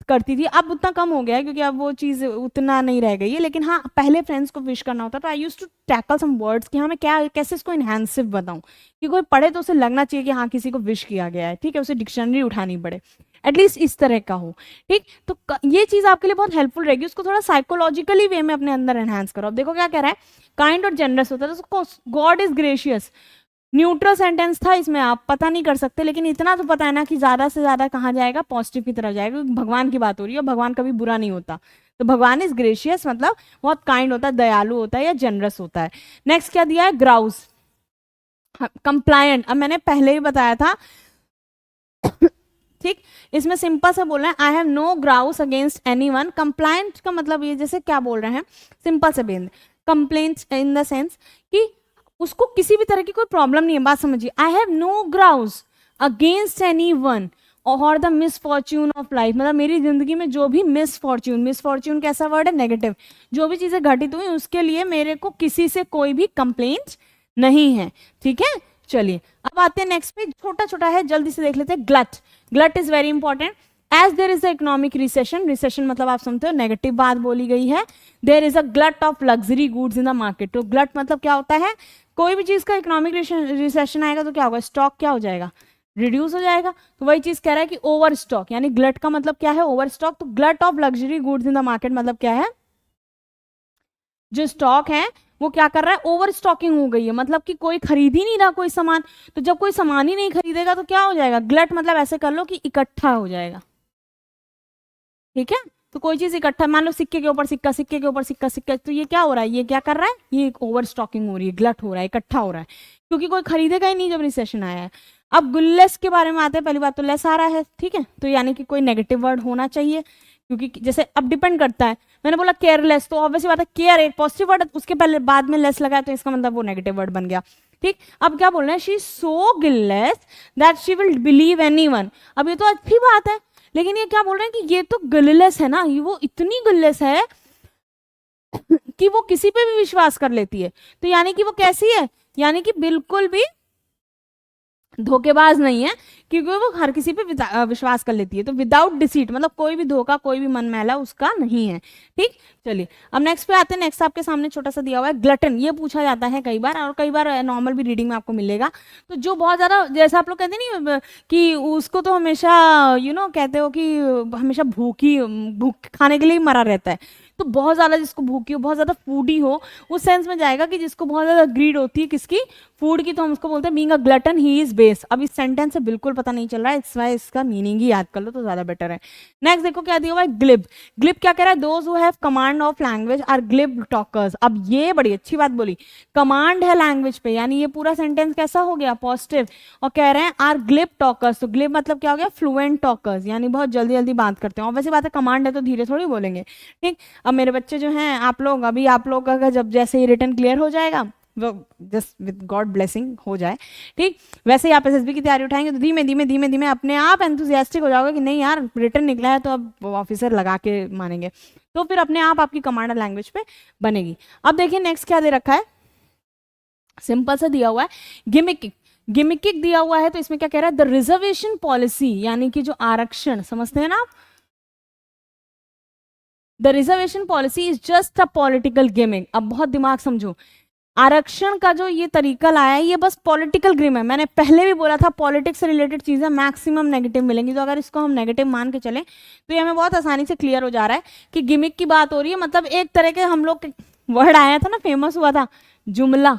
करती थी, अब उतना कम हो गया है क्योंकि अब वो चीज़ उतना नहीं रह गई है, लेकिन हाँ पहले फ्रेंड्स को विश करना होता तो I use to tackle some words कि हाँ मैं क्या कैसे इसको इनहेंसिव बताऊँ कि कोई पढ़े तो उसे लगना चाहिए कि हाँ किसी को विश किया गया है, ठीक है, उसे डिक्शनरी उठानी पड़े, एटलीस्ट इस तरह का हो, ठीक। तो ये चीज़ आपके लिए बहुत हेल्पफुल रहेगी, उसको थोड़ा साइकोलॉजिकली वे में अपने अंदर एनहांस करो। अब देखो क्या कह रहा है, काइंड और जनरस होता है, God is gracious, neutral sentence था, इसमें आप पता नहीं कर सकते, लेकिन इतना तो पता है ना कि ज्यादा से ज्यादा कहाँ जाएगा, पॉजिटिव की तरफ जाएगा, भगवान की बात हो रही है और भगवान कभी बुरा नहीं होता, तो भगवान इज ग्रेशियस मतलब बहुत काइंड होता है, दयालु होता है या जनरस होता है। नेक्स्ट क्या दिया है, ग्राउस, कंप्लायंट, अब मैंने पहले ही बताया था ठीक, इसमें सिंपल से बोल रहे हैं I have no grouse against anyone. Complaint का मतलब ये जैसे क्या बोल रहे हैं, सिंपल से Ben complaint in the sense कि उसको किसी भी तरह की कोई प्रॉब्लम नहीं है, बात समझिए, I have no grouse against anyone और द मिसफॉर्च्यून ऑफ लाइफ, मतलब मेरी जिंदगी में जो भी मिसफॉर्च्यून कैसा वर्ड है, नेगेटिव, जो भी चीजें घटित हुई उसके लिए मेरे को किसी से कोई भी कंप्लेंट नहीं है, ठीक है। चलिए अब आते हैं नेक्स्ट पे, छोटा छोटा है, जल्दी से देख लेते हैं। Glut, glut is very important. As there is a economic recession, recession मतलब आप समझते हो नेगेटिव बात बोली गई है, there is a glut of luxury goods in the market. तो ग्लट मतलब क्या होता है, कोई भी चीज का इकोनॉमिक रिसेशन आएगा तो क्या होगा, स्टॉक क्या हो जाएगा, रिड्यूस हो जाएगा। तो वही चीज कह रहा है कि ओवर स्टॉक, यानी ग्लट का मतलब क्या है, ओवर स्टॉक। तो glut of luxury goods in the market मतलब क्या है, जो स्टॉक है वो क्या कर रहा है, ओवर स्टॉकिंग हो गई है, मतलब कि कोई खरीद ही नहीं रहा कोई सामान। तो जब कोई सामान ही नहीं खरीदेगा तो क्या हो जाएगा, ग्लट मतलब ऐसे कर लो कि इकट्ठा हो जाएगा। ठीक है, तो कोई चीज इकट्ठा, मान लो सिक्के के ऊपर सिक्का, सिक्के के ऊपर सिक्का, सिक्का, तो ये क्या हो रहा है, ये क्या कर रहा है, ये ओवर स्टॉकिंग हो रही है, ग्लट हो रहा है, इकट्ठा हो रहा है, क्योंकि कोई खरीदेगा ही नहीं जब रिसेशन आया है। अब गुल्लेस के बारे में आते हैं, पहली बात तो लेस आ रहा है, ठीक है, तो यानी कि कोई नेगेटिव वर्ड होना चाहिए, क्योंकि जैसे अब डिपेंड करता है, मैंने बोला केयरलेस, तो ऑब्वियसली बात है केयर एक पॉजिटिव वर्ड, उसके पहले बाद में लेस लगाया तो इसका मतलब वो नेगेटिव वर्ड बन गया। ठीक, अब क्या बोल रहे हैं, she so guileless that she will believe anyone. अब ये तो अच्छी बात है, लेकिन ये क्या बोल रहे हैं कि ये तो गिललेस है ना, ये वो इतनी गिललेस है कि वो किसी पे भी विश्वास कर लेती है। तो यानी कि वो कैसी है, यानी कि बिल्कुल भी धोखेबाज नहीं है, क्योंकि वो हर किसी पे विश्वास कर लेती है। तो विदाउट डिसीट मतलब कोई भी धोखा, कोई भी मन मैला उसका नहीं है। ठीक, चलिए अब नेक्स्ट पे आते हैं। नेक्स्ट आपके सामने छोटा सा दिया हुआ है ग्लटन, ये पूछा जाता है कई बार, और कई बार नॉर्मल भी रीडिंग में आपको मिलेगा। तो जो बहुत ज्यादा, जैसा आप लोग कहते नहीं कि उसको तो हमेशा कहते हो कि हमेशा भूख खाने के लिए मरा रहता है, तो बहुत ज्यादा जिसको भूखी हो, बहुत ज्यादा फूडी हो, उस सेंस में जाएगा कि जिसको बहुत ज्यादा ग्रीड होती है किसकी, फूड की, तो हम उसको बोलते हैं being a glutton he is base. अब इस सेंटेंस से बिल्कुल पता नहीं चल रहा है, इस वाई इसका मीनिंग ही याद कर लो तो ज्यादा बेटर है। नेक्स्ट देखो क्या दिया हुआ है, ग्लिब। ग्लिब क्या कह रहा है, those who have command of language are glib talkers. अब ये बड़ी अच्छी बात बोली, कमांड है लैंग्वेज पे, यानी ये पूरा सेंटेंस कैसा हो गया, पॉजिटिव, और कह रहे हैं आर ग्लिब टॉकर्स। तो ग्लिब मतलब क्या हो गया, फ्लुएंट टॉकर्स, यानी बहुत जल्दी जल्दी बात करते हैं। और वैसे बात है, कमांड है तो धीरे थोड़ी बोलेंगे। ठीक, अब मेरे बच्चे जो हैं, आप लोग अभी, आप लोग का जब जैसे ही रिटर्न क्लियर हो जाएगा, वो जस्ट विद गॉड ब्लेसिंग हो जाए, ठीक, वैसे ही आप एसएसबी की तैयारी उठाएंगे तो धीमे धीमे धीमे धीमे अपने आप एंथुजियास्टिक हो जाओगे कि नहीं यार रिटर्न निकला है तो अब ऑफिसर लगा के मानेंगे, तो फिर अपने आप आपकी कमांडर लैंग्वेज पे बनेगी। अब देखिए नेक्स्ट क्या दे रखा है, सिंपल सा दिया हुआ है गिमिकिक। गिमिकिक दिया हुआ है, तो इसमें क्या कह रहा है, द रिजर्वेशन पॉलिसी, यानी कि जो आरक्षण, समझते हैं ना आप, the reservation policy is just a political gimmick. अब बहुत दिमाग समझो, आरक्षण का जो ये तरीका लाया है ये बस पॉलिटिकल गेम है। मैंने पहले भी बोला था पॉलिटिक्स से रिलेटेड चीजें मैक्सिमम नेगेटिव मिलेंगी, तो अगर इसको हम नेगेटिव मान के चलें तो ये हमें बहुत आसानी से क्लियर हो जा रहा है कि गिमिक की बात हो रही है। मतलब एक तरह के हम लोग वर्ड आया था ना, फेमस हुआ था, जुमला,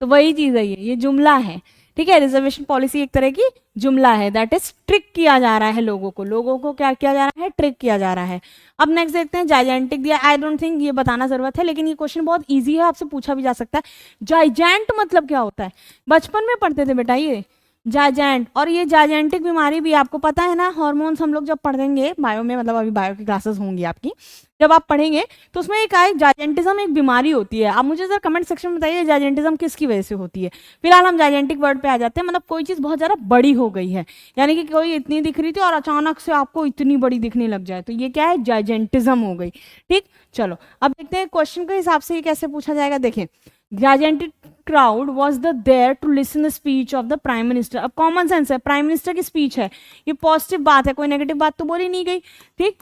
तो वही चीज है, ये जुमला है। ठीक है, रिजर्वेशन पॉलिसी एक तरह की जुमला है, दैट इज ट्रिक किया जा रहा है लोगों को क्या किया जा रहा है, ट्रिक किया जा रहा है। अब नेक्स्ट देखते हैं, जाइजेंटिक दिया, आई डोंट थिंक ये बताना जरूरत है, लेकिन ये क्वेश्चन बहुत इजी है, आपसे पूछा भी जा सकता है। जाइजेंट मतलब क्या होता है, बचपन में पढ़ते थे बेटा ये जाइजेंट, और ये जाइजेंटिक बीमारी भी आपको पता है ना, हार्मोन्स हम लोग जब पढ़ेंगे बायो में, मतलब अभी बायो की क्लासेस होंगी आपकी, जब आप पढ़ेंगे तो उसमें एक आए जाइजेंटिज्म एक बीमारी होती है। आप मुझे जरा कमेंट सेक्शन में बताइए जाइजेंटिज्म किसकी वजह से होती है। फिलहाल हम जाइजेंटिक वर्ड पे आ जाते हैं, मतलब कोई चीज बहुत ज्यादा बड़ी हो गई है, यानी कि कोई इतनी दिख रही थी और अचानक से आपको इतनी बड़ी दिखने लग जाए, तो ये क्या है, जाइजेंटिज्म हो गई। ठीक, चलो अब देखते हैं क्वेश्चन के हिसाब से ये कैसे पूछा जाएगा। देखें, gigantic crowd was the there to listen the speech of the prime minister. अब कॉमन सेंस है, प्राइम मिनिस्टर की स्पीच है, ये पॉजिटिव बात है, कोई नेगेटिव बात तो बोली नहीं गई। ठीक,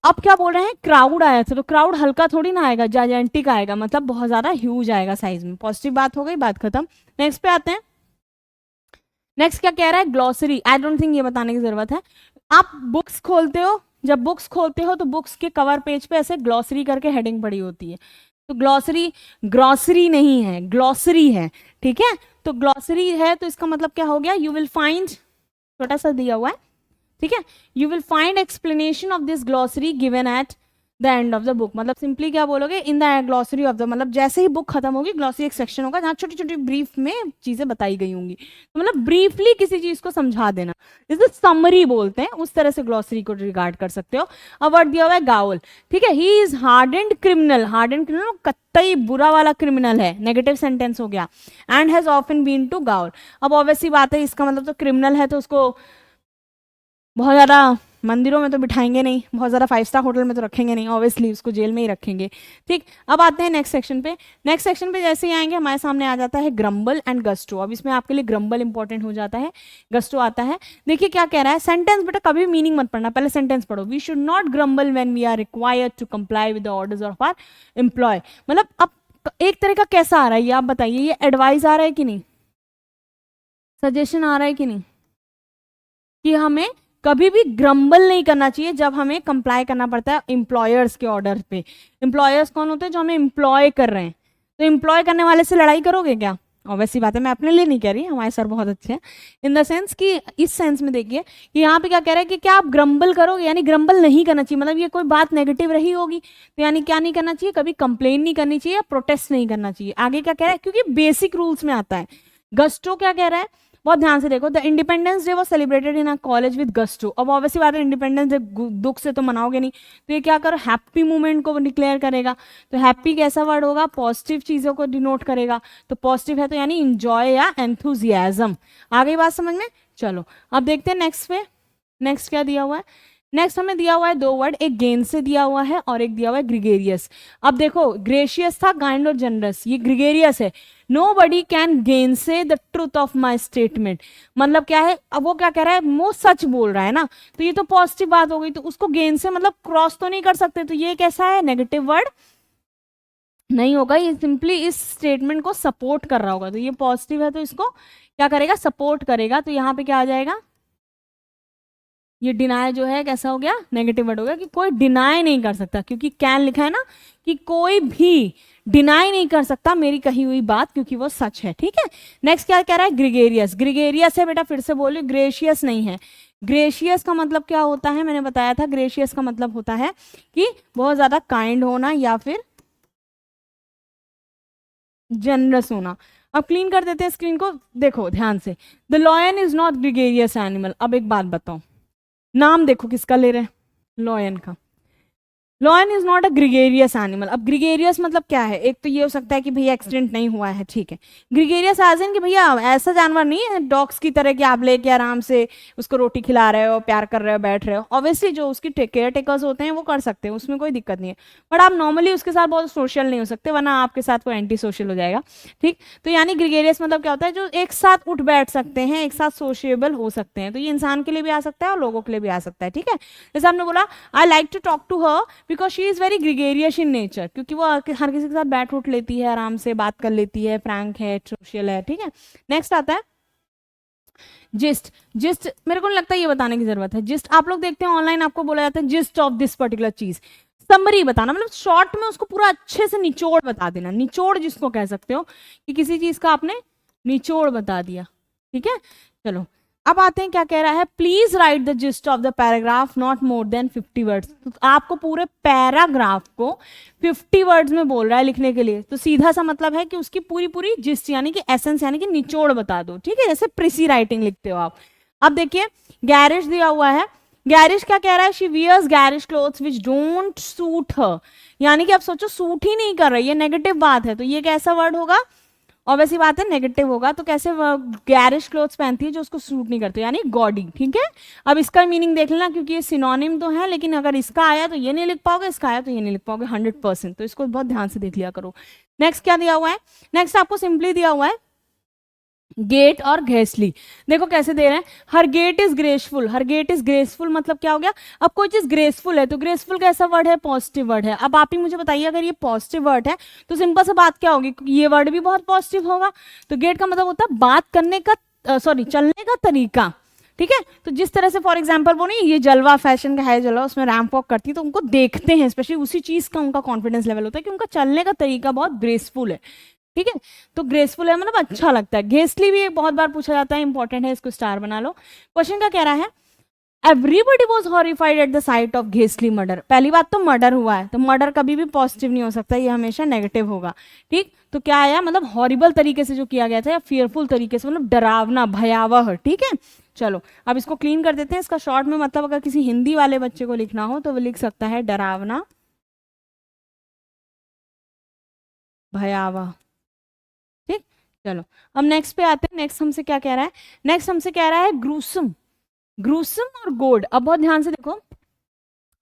अब क्या बोल रहे हैं, क्राउड आया था, तो क्राउड हल्का थोड़ी ना आएगा, जाइजेंटिक आएगा, मतलब बहुत ज्यादा ह्यूज आएगा साइज में। पॉजिटिव बात हो गई, बात खत्म। नेक्स्ट पे आते हैं। नेक्स्ट क्या कह रहा है, ग्लॉसरी। आई डोंट थिंक ये बताने की जरूरत है। आप बुक्स खोलते हो, जब बुक्स खोलते हो तो बुक्स के कवर पेज पे ऐसे ग्लॉसरी करके हेडिंग पड़ी होती है, तो ग्लॉसरी ग्रॉसरी नहीं है, ग्लॉसरी है। ठीक है, तो ग्लॉसरी है तो इसका मतलब क्या हो गया, यू विल फाइंड, छोटा सा दिया हुआ है, ठीक है, you will find explanation of this glossary given at the end of the book. मतलब सिंपली क्या बोलोगे, in the glossary of the, मतलब जैसे ही बुक खत्म होगी ग्लॉसरी एक सेक्शन होगा जहाँ छोटी छोटी ब्रीफ में चीजें बताई गई होंगी, तो मतलब ब्रीफली किसी चीज को समझा देना, इसे समरी बोलते हैं, उस तरह से ग्लॉसरी को रिगार्ड कर सकते हो। अब वर्ड दिया हुआ है गाउल, ठीक है, he is hardened criminal, hardened criminal कत्तई बुरा वाला क्रिमिनल है, नेगेटिव सेंटेंस हो गया, and has often been to gaol. अब ऑब्वियसली बात है, इसका मतलब तो क्रिमिनल है तो उसको बहुत ज्यादा मंदिरों में तो बिठाएंगे नहीं, बहुत ज़्यादा 5 स्टार होटल में तो रखेंगे नहीं, ऑब्वियसली उसको जेल में ही रखेंगे। ठीक, अब आते हैं नेक्स्ट सेक्शन पे। नेक्स्ट सेक्शन पे जैसे ही आएंगे हमारे सामने आ जाता है ग्रम्बल एंड गस्टो। अब इसमें आपके लिए ग्रम्बल इंपॉर्टेंट हो जाता है, गस्टो आता है। देखिए क्या कह रहा है, सेंटेंस बेटा कभी मीनिंग मत पढ़ना, पहले सेंटेंस पढ़ो। We should not grumble when we are required to comply with the orders of our employ. मतलब अब एक तरह का कैसा आ रहा है ये आप बताइए, ये एडवाइस आ रहा है कि नहीं, सजेशन आ रहा है कि नहीं, कि हमें कभी भी ग्रम्बल नहीं करना चाहिए जब हमें कंप्लाई करना पड़ता है एम्प्लॉयर्स के ऑर्डर पे। एम्प्लॉयर्स कौन होते हैं, जो हमें एम्प्लॉय कर रहे हैं। तो एम्प्लॉय करने वाले से लड़ाई करोगे क्या? ऑब्वियसली बात है, मैं अपने लिए नहीं कह रही, हमारे सर बहुत अच्छे हैं इन द सेंस कि, इस सेंस में देखिए कि यहाँ पे क्या कह रहा है कि क्या आप ग्रम्बल करोगे, यानी ग्रम्बल नहीं करना चाहिए, मतलब ये कोई बात नेगेटिव रही होगी तो यानी क्या नहीं करना चाहिए, कभी कंप्लेन नहीं करनी चाहिए, प्रोटेस्ट नहीं करना चाहिए। आगे क्या कह रहा है, क्योंकि बेसिक रूल्स में आता है। गस्टो क्या कह रहा है, बहुत ध्यान से देखो, the independence day was celebrated in a college with gusto. अब ऑब्वियसली बात है, इंडिपेंडेंस डे दुख से तो मनाओगे नहीं, तो ये क्या करो, हैप्पी मूवमेंट को डिक्लेयर करेगा। तो हैप्पी कैसा वर्ड होगा, पॉजिटिव चीजों को डिनोट करेगा। तो पॉजिटिव है तो यानी इंजॉय या एंथुजियाज्म। आ गई बात समझ में? चलो अब देखते हैं नेक्स्ट पे। नेक्स्ट क्या दिया हुआ है, नेक्स्ट हमें दिया हुआ है 2 वर्ड, एक गेन से दिया हुआ है और एक दिया हुआ है ग्रिगेरियस। अब देखो ग्रेशियस था, काइंड और जनरस, ये ग्रिगेरियस है। नो बडी कैन गेन से the truth of my statement. मतलब क्या है, अब वो क्या कह रहा है, वो सच बोल रहा है ना, तो ये तो पॉजिटिव बात हो गई, तो उसको गेन से मतलब क्रॉस तो नहीं कर सकते, तो ये कैसा है, नेगेटिव वर्ड नहीं होगा, ये सिंपली इस स्टेटमेंट को सपोर्ट कर रहा होगा। तो ये पॉजिटिव है तो इसको क्या करेगा, सपोर्ट करेगा। तो यहाँ पे क्या आ जाएगा, ये डिनाई जो है कैसा हो गया, नेगेटिव वर्ड हो गया, कि कोई डिनाई नहीं कर सकता, क्योंकि कैन लिखा है ना, कि कोई भी डिनाई नहीं कर सकता मेरी कही हुई बात, क्योंकि वो सच है। ठीक है, नेक्स्ट क्या कह रहा है, ग्रिगेरियस। ग्रिगेरियस है बेटा, फिर से बोलिए, ग्रेशियस नहीं है। ग्रेशियस का मतलब क्या होता है, मैंने बताया था, ग्रेशियस का मतलब होता है कि बहुत ज्यादा काइंड होना या फिर जनरस होना। अब क्लीन कर देते हैं स्क्रीन को, देखो ध्यान से। The lion is not gregarious animal. अब एक बात बताओ, नाम देखो किसका ले रहे हैं, लॉयन का। Lion is not a gregarious animal. अब ग्रिगेरियस मतलब क्या है, एक तो ये हो सकता है कि भैया एक्सीडेंट नहीं हुआ है, ठीक है। ग्रिगेरियस एज इन कि भैया ऐसा जानवर नहीं है डॉग्स की तरह कि आप लेके आराम से उसको रोटी खिला रहे हो, प्यार कर रहे हो, बैठ रहे हो। ऑब्वियसली जो उसकी केयर टेकर्स होते हैं वो कर सकते हैं, उसमें कोई दिक्कत नहीं है, बट आप नॉर्मली उसके साथ बहुत सोशल नहीं हो सकते, वरना आपके साथ वो एंटी सोशल हो जाएगा। ठीक, तो यानी ग्रिगेरियस मतलब क्या होता है, जो एक साथ उठ बैठ सकते हैं, एक साथ सोशिएबल हो सकते हैं। तो ये इंसान के लिए भी आ सकता है और लोगों के लिए भी आ सकता है। ठीक है, जैसे आपने बोला I like to talk to her because she is very gregarious in nature, क्योंकि वो हर किसी के साथ बैठ उठ लेती है, आराम से बात कर लेती है, फ्रैंक है, सोशल है। ठीक है, नेक्स्ट आता है जिस्ट। जिस्ट मेरे को नहीं लगता ये बताने की जरूरत है। जिस्ट आप लोग देखते हैं ऑनलाइन, आपको बोला जाता है जिस्ट ऑफ दिस पर्टिकुलर चीज, समरी बताना, मतलब शॉर्ट में उसको पूरा अच्छे से निचोड़ बता देना। निचोड़ जिसको कह सकते हो कि किसी चीज का आपने निचोड़ बता दिया। ठीक है, चलो अब आते हैं क्या कह रहा है, please right the gist of the paragraph not more than 50 words. तो आपको पूरे पैराग्राफ को 50 वर्ड्स में बोल रहा है लिखने के लिए, तो सीधा सा मतलब है कि उसकी पूरी पूरी जिस्ट यानी कि एसेंस यानी कि निचोड़ बता दो। ठीक है, जैसे प्रिसी राइटिंग लिखते हो आप। अब देखिए गैरिश दिया हुआ है, गैरिश क्या कह रहा है, she wears garish clothes which don't suit her, यानी कि आप सोचो सूट ही नहीं कर रही, ये नेगेटिव बात है, तो ये कैसा वर्ड होगा, ऑब्वियसली बात है नेगेटिव होगा। तो कैसे गैरिश क्लोथ्स पहनती है जो उसको सूट नहीं करते, यानी गॉडी। ठीक है, अब इसका मीनिंग देख लेना, क्योंकि ये सिनोनिम तो है, लेकिन अगर इसका आया तो ये नहीं लिख पाओगे, इसका आया तो ये नहीं लिख पाओगे 100%, तो इसको बहुत ध्यान से देख लिया करो। नेक्स्ट क्या दिया हुआ है, नेक्स्ट आपको सिंपली दिया हुआ है गेट और घेसली। देखो कैसे दे रहे हैं, her gait is graceful. Her gait is graceful मतलब क्या हो गया, अब कोई चीज ग्रेसफुल है तो ग्रेसफुल कैसा वर्ड है, पॉजिटिव वर्ड है। अब आप ही मुझे बताइए, अगर ये पॉजिटिव वर्ड है तो सिंपल सा बात क्या होगी, ये वर्ड भी बहुत पॉजिटिव होगा। तो गेट का मतलब होता है बात करने का, सॉरी चलने का तरीका। ठीक है, तो जिस तरह से फॉर एग्जाम्पल वो नहीं, ये जलवा फैशन का है जलवा, उसमें रैंप वॉक करती है, तो उनको देखते हैं स्पेशली उसी चीज का उनका कॉन्फिडेंस लेवल होता है कि उनका चलने का तरीका बहुत ग्रेसफुल है। ठीक है, तो ग्रेसफुल है मतलब अच्छा लगता है। घेसली भी एक बहुत बार पूछा जाता है, इंपॉर्टेंट है, इसको स्टार बना लो। क्वेश्चन का कह रहा है everybody was horrified at the sight of घेसली मर्डर। पहली बात तो मर्डर हुआ है, तो मर्डर कभी भी पॉजिटिव नहीं हो सकता, ये हमेशा नेगेटिव होगा। ठीक, तो क्या आया, मतलब हॉरिबल तरीके से जो किया गया था, या फियरफुल तरीके से, मतलब डरावना, भयावह। ठीक है, चलो अब इसको क्लीन कर देते हैं। इसका शॉर्ट में मतलब अगर किसी हिंदी वाले बच्चे को लिखना हो तो वो लिख सकता है डरावना, भयावह। ठीक, चलो अब नेक्स्ट पे आते हैं। नेक्स्ट हमसे क्या कह रहा है, नेक्स्ट हमसे कह रहा है ग्रूसम। ग्रूसम और गोड, अब बहुत ध्यान से देखो।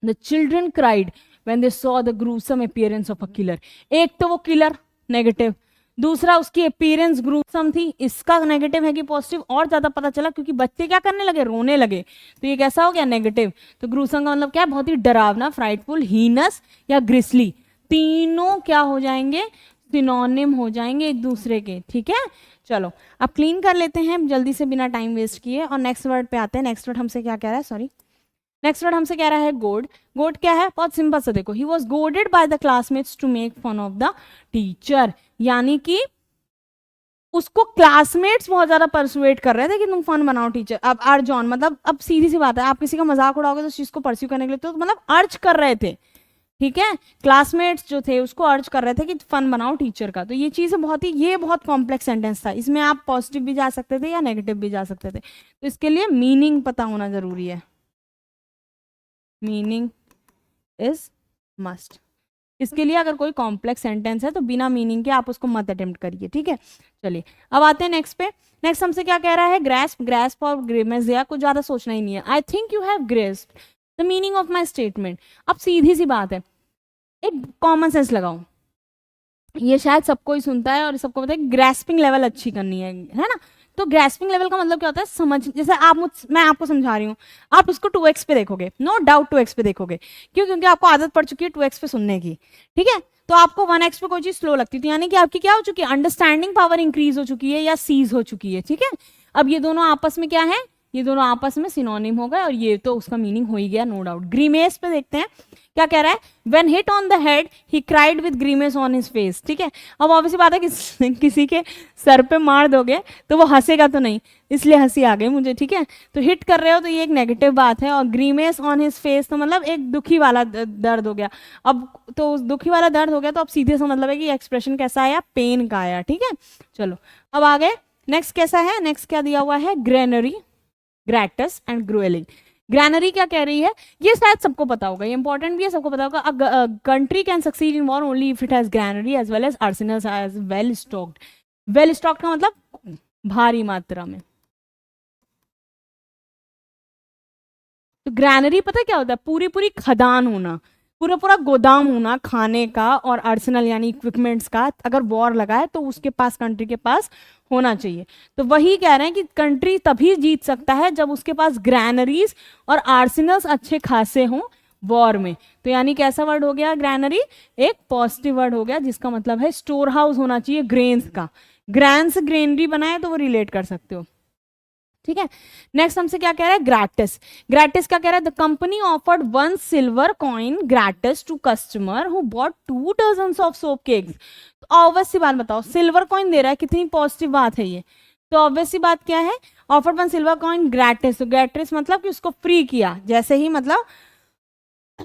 The children cried when they saw the gruesome appearance of a killer. एक तो वो किलर, नेगेटिव, दूसरा उसकी अपीयरेंस ग्रूसम थी, इसका नेगेटिव है कि पॉजिटिव, और ज्यादा पता चला क्योंकि बच्चे क्या करने लगे, रोने लगे, तो ये कैसा हो गया, नेगेटिव। तो ग्रूसम का मतलब क्या है, बहुत ही डरावना, फ्राइटफुल, हीनस या ग्रिसली, तीनों क्या हो जाएंगे, सिनोनिम हो जाएंगे एक दूसरे के, ठीक है। चलो अब क्लीन कर लेते हैं जल्दी से बिना टाइम वेस्ट किए, और नेक्स्ट वर्ड पे आते हैं। नेक्स्ट वर्ड हमसे क्या कह रहा है, सॉरी, नेक्स्ट वर्ड हमसे कह रहा है गोड। गोड क्या है, बहुत सिंपल सा देखो, he was goaded by the classmates to make fun of the teacher, यानी कि उसको क्लासमेट्स बहुत ज्यादा परसुएट कर रहे थे कि तुम फन बनाओ टीचर। अब अर्ज ऑन मतलब, अब सीधी सी बात है, आप किसी का मजाक उड़ाओगे तो उस चीज को परस्यू करने के लिए तो मतलब अर्ज कर रहे थे, ठीक है। क्लासमेट्स जो थे उसको अर्ज कर रहे थे कि फन बनाओ टीचर का। तो ये चीज बहुत ही, ये बहुत कॉम्प्लेक्स सेंटेंस था, इसमें आप पॉजिटिव भी जा सकते थे या नेगेटिव भी जा सकते थे, तो इसके लिए मीनिंग पता होना जरूरी है, मीनिंग इज मस्ट। इसके लिए अगर कोई कॉम्प्लेक्स सेंटेंस है तो बिना मीनिंग के आप उसको मत अटेम्प्ट करिए, ठीक है। चलिए अब आते हैं नेक्स्ट पे। नेक्स्ट हमसे क्या कह रहा है, ग्रेस्प, ग्रेस्प और ग्रिमेस दिया, कुछ ज्यादा सोचना ही नहीं है। I think you have grasp the meaning of my statement. अब सीधी सी बात है, एक कॉमन सेंस लगाओ, ये शायद सबको ही सुनता है और सबको पता है, ग्रेस्पिंग लेवल अच्छी करनी है ना। तो ग्रेस्पिंग लेवल का मतलब क्या होता है, समझ, जैसे मैं आपको समझा रही हूँ, आप इसको 2x पे देखोगे, नो डाउट 2x पे देखोगे, क्यों, क्योंकि आपको आदत पड़ चुकी है 2x पे सुनने की, ठीक है। तो आपको 1x पे कोई चीज स्लो लगती थी, यानी कि आपकी क्या हो चुकी है, अंडरस्टैंडिंग पावर इंक्रीज हो चुकी है या सीज हो चुकी है, ठीक है। अब ये दोनों आपस में क्या है, ये दोनों आपस में सिनोनिम हो गए और ये तो उसका मीनिंग हो ही गया, नो डाउट। ग्रीमेस पे देखते हैं क्या कह रहा है, when hit on the head he cried with grimace on his face, ठीक है। अब ऑब्वियसली बात है कि किसी के सर पे मार दोगे तो वो हंसेगा तो नहीं, इसलिए हंसी आ गई मुझे, ठीक है। तो हिट कर रहे हो तो ये एक नेगेटिव बात है, और ग्रीमेस ऑन हिज फेस तो मतलब एक दुखी वाला दर्द हो गया। अब तो दुखी वाला दर्द हो गया तो अब सीधे से मतलब है कि एक्सप्रेशन कैसा आया, पेन का आया, ठीक है। चलो अब आगे, नेक्स्ट कैसा है, नेक्स्ट क्या दिया हुआ है, ग्रेनरी, ग्रैटस एंड ग्रोएलिंग। ग्रैनरी क्या कह रही है, ये शायद सबको पता होगा, ये इंपॉर्टेंट भी है, सबको पता होगा। Country can succeed in war only if it has granary as well as arsenals as well stocked. Well stocked का मतलब भारी मात्रा में। तो ग्रैनरी पता क्या होता है, पूरी पूरी खदान होना, पूरा पूरा गोदाम होना खाने का, और आर्सेनल यानी इक्विपमेंट्स का, अगर वॉर लगा है तो उसके पास, कंट्री के पास होना चाहिए। तो वही कह रहे हैं कि कंट्री तभी जीत सकता है जब उसके पास ग्रैनरीज और आर्सेनल्स अच्छे खासे हों वॉर में। तो यानी कैसा वर्ड हो गया ग्रैनरी, एक पॉजिटिव वर्ड हो गया, जिसका मतलब है स्टोर हाउस होना चाहिए ग्रेन्स का। ग्रैन से ग्रेनरी बनाए तो वो रिलेट कर सकते हो, ठीक है। नेक्स्ट हमसे क्या कह रहा है, ग्रैटिस। ग्रैटिस क्या कह रहा है, the company offered 1 silver coin gratis to customer who bought 2 dozens of soap cakes. तो ऑब्वियस सी बात बताओ, सिल्वर कॉइन दे रहा है, कितनी पॉजिटिव बात है ये। तो ऑब्वियस सी बात क्या है, ऑफर्ड 1 सिल्वर कॉइन ग्रैटिस, तो ग्रैटिस मतलब कि उसको फ्री किया, जैसे ही मतलब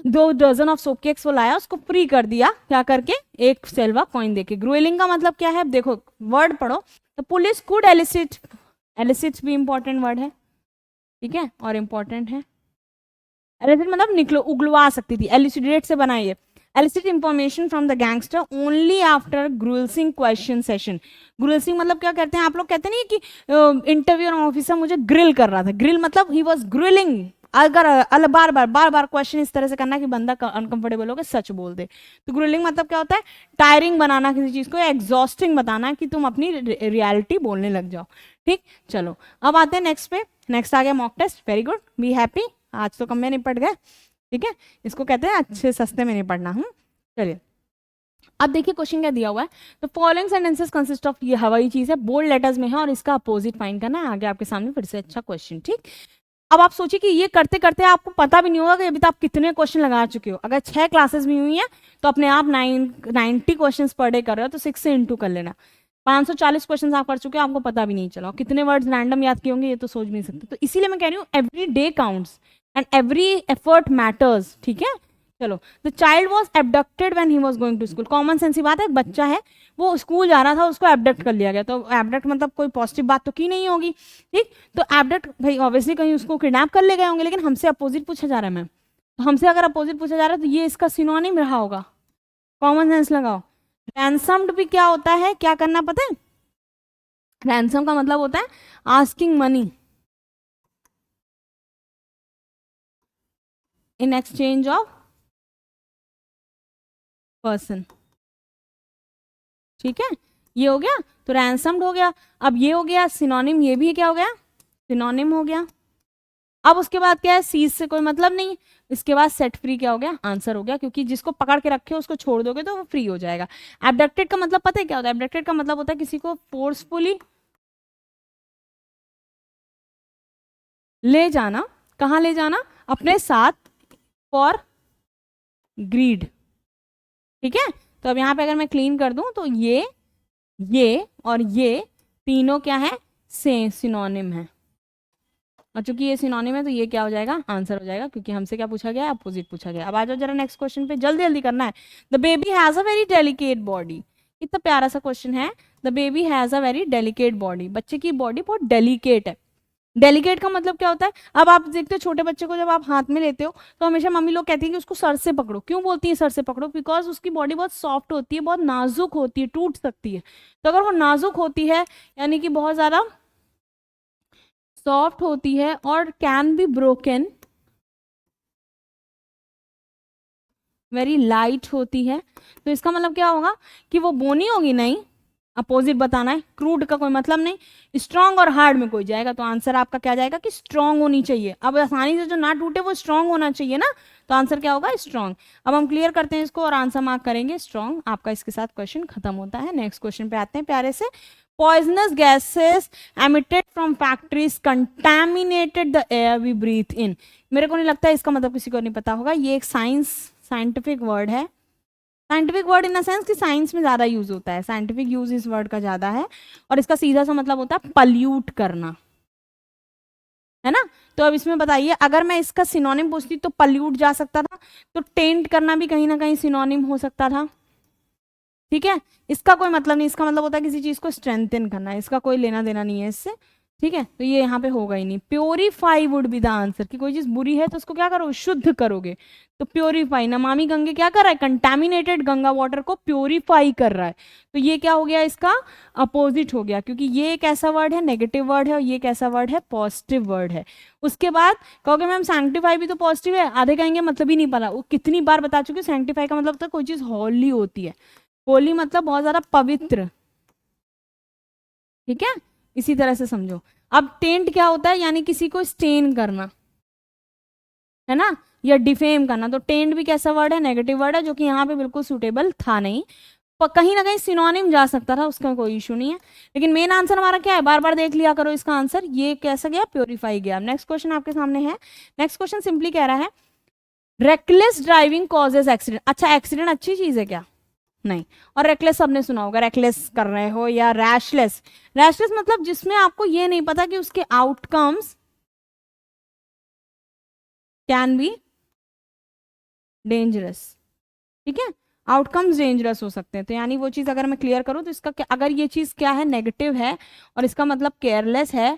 2 डजन ऑफ सोप केक्स वो लाया, उसको फ्री कर दिया, क्या करके, एक सिल्वर कॉइन देके। ग्रोइलिंग का मतलब क्या है, देखो वर्ड पढ़ो, तो पुलिस कुड एलिसिट, एलिसिट भी इंपॉर्टेंट वर्ड है, ठीक है, और इंपॉर्टेंट है। एलिसिट मतलब निकलो, उगलवा सकती थी, एलिसिडेट से बनाइए, elicit information from the gangster only after gruelling question session. Gruelling मतलब क्या कहते हैं, आप लोग कहते नहीं कि इंटरव्यू ऑफिसर मुझे ग्रिल कर रहा था, ग्रिल मतलब ही वॉज ग्रिलिंग, अगर बार बार क्वेश्चन इस तरह से करना कि बंदा अनकंफर्टेबल होकर सच बोल दे। तो ग्रिलिंग मतलब क्या होता है, टायरिंग बनाना किसी चीज को, एग्जॉस्टिंग बताना कि तुम अपनी रियलिटी बोलने लग जाओ, ठीक। चलो अब आते हैं नेक्स्ट पे। नेक्स्ट आ गया mock test, very good, be happy, आज तो कम में निपट गए, ठीक है। इसको कहते हैं अच्छे सस्ते में निपटना। चलिए अब देखिए क्वेश्चन क्या दिया हुआ है, तो फॉलोइंग सेंटेंसेस कंसिस्ट ऑफ, ये हवाई चीज है, बोल्ड लेटर्स में है, और इसका अपोजिट फाइंड करना है। आगे आपके सामने फिर से अच्छा क्वेश्चन, ठीक। अब आप सोचिए कि ये करते करते आपको पता भी नहीं होगा कि अभी तक आप कितने क्वेश्चन लगा चुके हो। अगर 6 क्लासेस भी हुई हैं तो अपने आप 90 क्वेश्चन पर डे कर रहे हो, तो 6 से इंटू कर लेना, 540 क्वेश्चन आप कर चुके हो, आपको पता भी नहीं चला। कितने वर्ड्स रैंडम याद किए होंगे ये तो सोच भी नहीं सकते। तो इसीलिए मैं कह रही हूँ every day counts and every effort matters, ठीक है। चलो, the child was abducted when he was going to school. Common sense की बात है, बच्चा है वो स्कूल जा रहा था, उसको एबडक्ट कर लिया गया। तो एबडक्ट मतलब कोई पॉजिटिव बात तो की नहीं होगी, ठीक। तो एबडक्ट भाई ऑब्वियसली कहीं उसको किडनैप कर ले गए होंगे, लेकिन हमसे अपोजिट पूछा जा रहा है मैम, तो हमसे अगर अपोजिट पूछा जा रहा है तो ये इसका सिनोनिम रहा होगा। कॉमन सेंस लगाओ। रैंसम्ड भी क्या होता है, क्या करना पता है, रैंसम का मतलब होता है asking money, in exchange of person. ठीक है, ये हो गया तो रैंसम्ड हो गया। अब ये हो गया सिनोनिम, ये भी क्या हो गया, सिनोनिम हो गया। अब उसके बाद क्या है, सीज से कोई मतलब नहीं, इसके बाद सेट फ्री क्या हो गया, आंसर हो गया, क्योंकि जिसको पकड़ के रखे उसको छोड़ दोगे तो वो फ्री हो जाएगा। एब्डक्टेड का मतलब पता है क्या होता है, एब्डक्टेड का मतलब होता है किसी को फोर्सफुली ले जाना। कहाँ ले जाना, अपने साथ, फॉर ग्रीड। ठीक है, तो अब यहाँ पे अगर मैं क्लीन कर दूं तो ये और ये तीनों क्या है, सेम सिनोनिम है। और चूंकि ये सिनोनिम है तो ये क्या हो जाएगा, आंसर हो जाएगा, क्योंकि हमसे क्या पूछा गया, अपोजिट पूछा गया। अब आ जाओ जरा नेक्स्ट क्वेश्चन पे, जल्दी जल्दी करना है। The baby has a very delicate body. कितना प्यारा सा क्वेश्चन है, the baby has a very delicate body. बच्चे की बॉडी बहुत डेलिकेट है। डेलिकेट का मतलब क्या होता है, अब आप देखते हो छोटे बच्चे को जब आप हाथ में लेते हो तो हमेशा मम्मी लोग कहती है कि उसको सर से पकड़ो। क्यों बोलती है सर से पकड़ो, बिकॉज उसकी बॉडी बहुत सॉफ्ट होती है, बहुत नाजुक होती है, टूट सकती है। तो अगर वो नाजुक होती है यानी कि बहुत ज्यादा सॉफ्ट होती है और can be broken, very light होती है, तो इसका मतलब क्या होगा कि वो बोनी होगी नहीं, अपोजिट बताना है। क्रूड का कोई मतलब नहीं, स्ट्रांग और हार्ड में कोई जाएगा, तो आंसर आपका क्या जाएगा कि स्ट्रांग होनी चाहिए। अब आसानी से जो ना टूटे वो स्ट्रांग होना चाहिए ना, तो आंसर क्या होगा, स्ट्रांग। अब हम क्लियर करते हैं इसको और आंसर मार्क करेंगे स्ट्रांग। आपका इसके साथ क्वेश्चन खत्म होता है। नेक्स्ट क्वेश्चन पे आते हैं प्यारे से। Poisonous gases emitted from factories contaminated the air we breathe in. मेरे को नहीं लगता इसका मतलब किसी को नहीं पता होगा, ये एक साइंटिफिक वर्ड है। Scientific word in the sense कि साइंस में ज्यादा यूज होता है, साइंटिफिक यूज इस वर्ड का ज्यादा है, और इसका सीधा सा मतलब होता है पल्यूट करना, है ना। तो अब इसमें बताइए, अगर मैं इसका सिनोनिम पूछती तो पल्यूट जा सकता था, तो टेंट करना भी कहीं ना कहीं सिनोनिम हो सकता था। ठीक है, इसका कोई मतलब नहीं, इसका मतलब होता है किसी चीज को स्ट्रेंथन करना, इसका कोई लेना देना नहीं है इससे। ठीक है, तो ये यहाँ पे होगा ही नहीं। Purify would be the answer, कि कोई चीज बुरी है तो उसको क्या करो, शुद्ध करोगे, तो प्योरीफाई। नमामि गंगे क्या कर रहा है, कंटेमिनेटेड गंगा वाटर को प्योरीफाई कर रहा है, तो ये क्या हो गया, इसका अपोजिट हो गया, क्योंकि ये एक ऐसा वर्ड है नेगेटिव वर्ड है और ये एक ऐसा वर्ड है पॉजिटिव वर्ड है। उसके बाद कहोगे मैम सैंक्टिफाई भी तो पॉजिटिव है, आधे कहेंगे मतलब ही नहीं पता। वो कितनी बार बता चुके, सैंक्टिफाई का मतलब होता है कोई चीज होली होती है, होली मतलब बहुत ज्यादा पवित्र। ठीक है, इसी तरह से समझो। अब टेंट क्या होता है, यानी किसी को स्टेन करना, है ना, या डिफेम करना। तो टेंट भी कैसा वर्ड है, नेगेटिव वर्ड है, जो कि यहाँ पे बिल्कुल सुटेबल था नहीं। पर कहीं ना कहीं सिनोनिम जा सकता था, उसका कोई इशू नहीं है, लेकिन मेन आंसर हमारा क्या है, बार बार देख लिया करो इसका आंसर। ये कैसा गया, प्योरीफाई गया। नेक्स्ट क्वेश्चन आपके सामने है। नेक्स्ट क्वेश्चन सिंपली कह रहा है, रेकलेस ड्राइविंग कॉजेज एक्सीडेंट। अच्छा, एक्सीडेंट अच्छी चीज है क्या, नहीं। और रेकलेस सबने सुना होगा, रेकलेस कर रहे हो, या रैशलेस। रैशलेस मतलब जिसमें आपको ये नहीं पता कि उसके आउटकम्स कैन बी डेंजरस। ठीक है, आउटकम्स डेंजरस हो सकते हैं, तो यानी वो चीज अगर मैं क्लियर करूं तो इसका क्या, अगर ये चीज क्या है, नेगेटिव है और इसका मतलब केयरलेस है,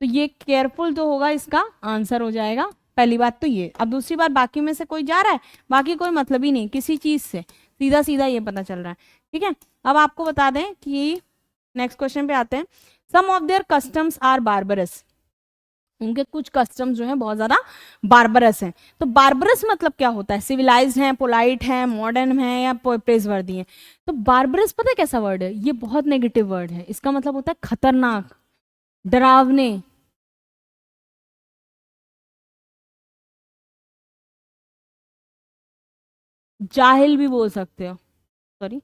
तो ये केयरफुल तो होगा, इसका आंसर हो जाएगा। पहली बात तो ये। अब दूसरी बात, बाकी में से कोई जा रहा है, बाकी कोई मतलब ही नहीं किसी चीज से, सीधा सीधा ये पता चल रहा है। ठीक है, अब आपको बता दें कि नेक्स्ट क्वेश्चन पे आते हैं। Some of their customs are barbarous. उनके कुछ कस्टम्स जो हैं बहुत ज्यादा बार्बरस हैं। तो बार्बरस मतलब क्या होता है, सिविलाइज्ड है, पोलाइट है, मॉडर्न है, या प्रेजवर्दी है। तो बार्बरस पता है कैसा वर्ड है, ये बहुत नेगेटिव वर्ड है, इसका मतलब होता है खतरनाक, डरावने। जाहिल भी बोल सकते हो, सॉरी।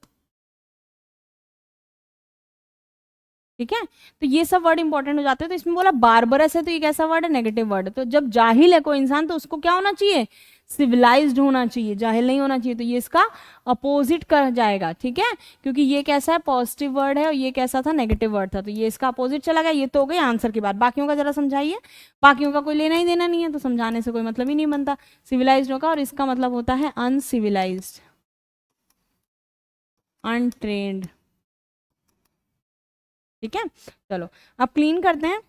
ठीक है, तो ये सब वर्ड इंपॉर्टेंट हो जाते हैं। तो इसमें बोला बार्बरस है, तो ये कैसा वर्ड है, नेगेटिव वर्ड है। तो जब जाहिल है कोई इंसान तो उसको क्या होना चाहिए, सिविलाइज्ड होना चाहिए, जाहिल नहीं होना चाहिए। तो ये इसका अपोजिट कर जाएगा। ठीक है, क्योंकि ये कैसा है, पॉजिटिव वर्ड है, और ये कैसा था, नेगेटिव वर्ड था, तो ये इसका अपोजिट चला गया। ये तो हो गई आंसर की बात। बाकियों का जरा समझाइए, बाकियों का कोई लेना ही देना नहीं है, तो समझाने से कोई मतलब ही नहीं बनता। सिविलाइज्ड होगा और इसका मतलब होता है अनसिविलाइज्ड, अनट्रेन्ड। ठीक है, चलो अब क्लीन करते हैं।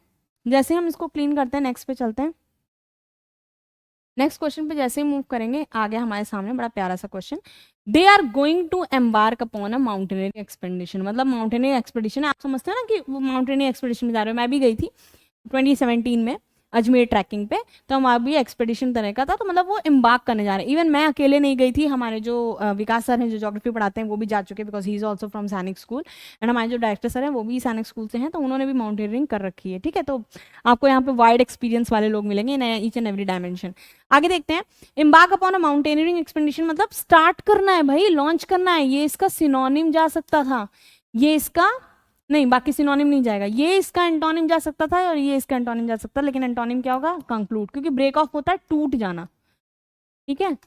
जैसे हम इसको क्लीन करते हैं, नेक्स्ट पे चलते हैं। नेक्स्ट क्वेश्चन पे जैसे ही मूव करेंगे, आ गया हमारे सामने बड़ा प्यारा सा question. They are going to embark upon a mountaineering expedition. मतलब माउंटेनियरिंग एक्सपेडिशन है, आप समझते हो ना कि वो माउंटेनियरिंग एक्सपेडिशन में जा रहे हो। मैं भी गई थी 2017 में, अजमेर ट्रैकिंग पे। तो हमारा भी एक्सपेडिशन तरह का था, तो मतलब वो एम्बार्क करने जा रहे हैं। इवन मैं अकेले नहीं गई थी, हमारे जो विकास सर हैं जो ज्योग्राफी पढ़ाते हैं वो भी जा चुके, because he is also from सैनिक स्कूल, एंड हमारे जो डायरेक्टर सर हैं वो भी सैनिक स्कूल से हैं, तो उन्होंने भी माउंटेनियरिंग कर रखी है। ठीक है, तो आपको यहाँ पे वाइड एक्सपीरियंस वाले लोग मिलेंगे in each and every dimension. आगे देखते हैं, embark upon a mountaineering expedition मतलब स्टार्ट करना है भाई, लॉन्च करना है। ये इसका सिनोनिम जा सकता था, ये इसका नहीं, बाकी सिनोनिम नहीं जाएगा। ये इसका एंटोनिम जा सकता था और ये इसका एंटोनिम जा सकता, लेकिन एंटोनिम क्या होगा? कंक्लूड, क्योंकि ब्रेक ऑफ होता है टूट जाना, ठीक है,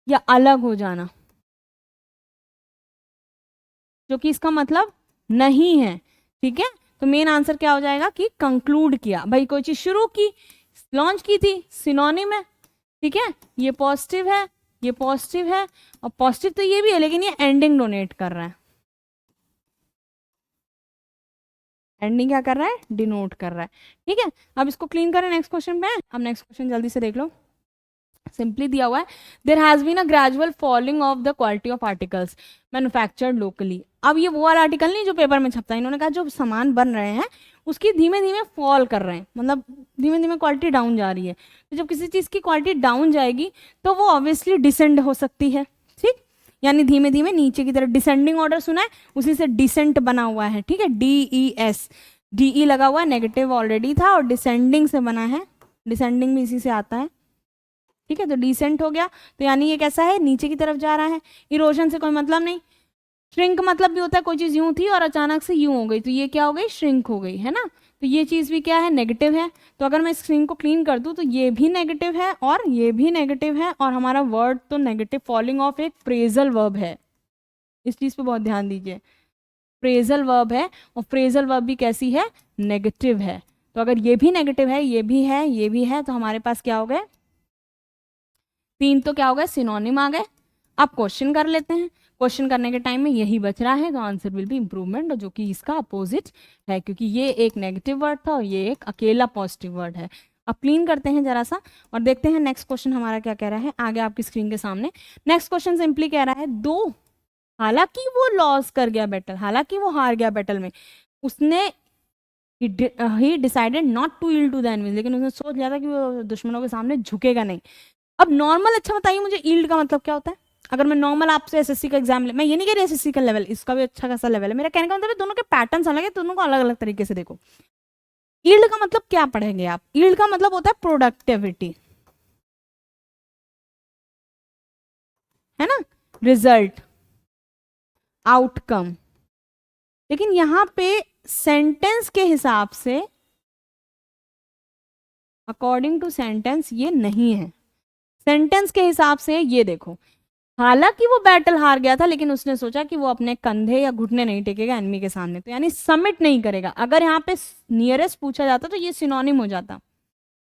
या अलग हो जाना, जो कि इसका मतलब नहीं है। ठीक है, तो मेन आंसर क्या हो जाएगा कि कंक्लूड किया भाई, कोई चीज शुरू की, लॉन्च की थी, सिनोनिम है। ठीक है, ये पॉजिटिव है, ये पॉजिटिव है, और पॉजिटिव तो ये भी है, लेकिन ये एंडिंग डोनेट कर रहा है, एंडिंग क्या कर रहा है? डिनोट कर रहा है। ठीक है, अब इसको क्लीन करें नेक्स्ट क्वेश्चन पे। अब नेक्स्ट क्वेश्चन जल्दी से देख लो, सिंपली दिया हुआ है, there has been a gradual falling of the quality of articles manufactured locally. अब ये वो वाला आर्टिकल नहीं जो पेपर में छपता है, इन्होंने कहा जो सामान बन रहे हैं उसकी धीमे धीमे फॉल कर रहे हैं, मतलब धीमे धीमे क्वालिटी डाउन जा रही है। तो जब किसी चीज़ की क्वालिटी डाउन जाएगी तो वो ऑब्वियसली डिसेंड हो सकती है। ठीक, यानी धीमे धीमे नीचे की तरफ, डिसेंडिंग ऑर्डर सुना है, उसी से डिसेंट बना हुआ है। ठीक है, DES, DE लगा हुआ है, नेगेटिव ऑलरेडी था, और डिसेंडिंग से बना है, डिसेंडिंग भी इसी से आता है। ठीक है, तो डिसेंट हो गया, तो यानी ये कैसा है? नीचे की तरफ जा रहा है। इरोजन से कोई मतलब नहीं। श्रिंक मतलब भी होता है कोई चीज़ यूं थी और अचानक से यूं हो गई, तो ये क्या हो गई? श्रिंक हो गई, है ना। तो ये चीज़ भी क्या है? नेगेटिव है। तो अगर मैं स्क्रीन को क्लीन कर दूं तो ये भी नेगेटिव है और ये भी नेगेटिव है, और हमारा वर्ड तो नेगेटिव, फॉलिंग ऑफ एक फ्रेजल वर्ब है, इस चीज़ पे बहुत ध्यान दीजिए। फ्रेजल वर्ब है, और फ्रेजल वर्ब भी कैसी है? नेगेटिव है। तो अगर ये भी नेगेटिव है, ये भी है, ये भी है, तो हमारे पास क्या हो गए? 3 तो क्या हो गए? सिनोनिम आ गए। अब क्वेश्चन कर लेते हैं। क्वेश्चन करने के टाइम में यही बच रहा है, तो आंसर विल बी इम्प्रूवमेंट, जो कि इसका अपोजिट है, क्योंकि ये एक नेगेटिव वर्ड था और ये एक अकेला पॉजिटिव वर्ड है। अब क्लीन करते हैं जरा सा और देखते हैं नेक्स्ट क्वेश्चन हमारा क्या कह रहा है, आगे आपकी स्क्रीन के सामने। नेक्स्ट क्वेश्चन सिंपली कह रहा है, दो, हालांकि वो लॉस कर गया बैटल, हालांकि वो हार गया बैटल में, उसने he decided not to yield to the enemies, लेकिन उसने सोच लिया था कि वो दुश्मनों के सामने झुकेगा नहीं। अब नॉर्मल, अच्छा बताइए मुझे, यील्ड का मतलब क्या होता है? अगर मैं नॉर्मल आपसे एसएससी का एग्जाम ले, मैं ये नहीं कह रही एसएससी का लेवल, इसका भी अच्छा खासा लेवल है, मेरा कहने का मतलब है दोनों के पैटर्न्स अलग है, दोनों को अलग अलग तरीके से देखो। यील्ड का मतलब क्या पढ़ेंगे आप? यील्ड का मतलब होता है प्रोडक्टिविटी, है ना, रिजल्ट, आउटकम। लेकिन यहां पे सेंटेंस के हिसाब से, अकॉर्डिंग टू सेंटेंस, ये नहीं है। सेंटेंस के हिसाब से ये देखो, हालांकि वो बैटल हार गया था, लेकिन उसने सोचा कि वो अपने कंधे या घुटने नहीं टेकेगा एनिमी के सामने, तो यानी सबमिट नहीं करेगा। अगर यहाँ पे नियरेस्ट पूछा जाता तो ये सिनोनिम हो जाता,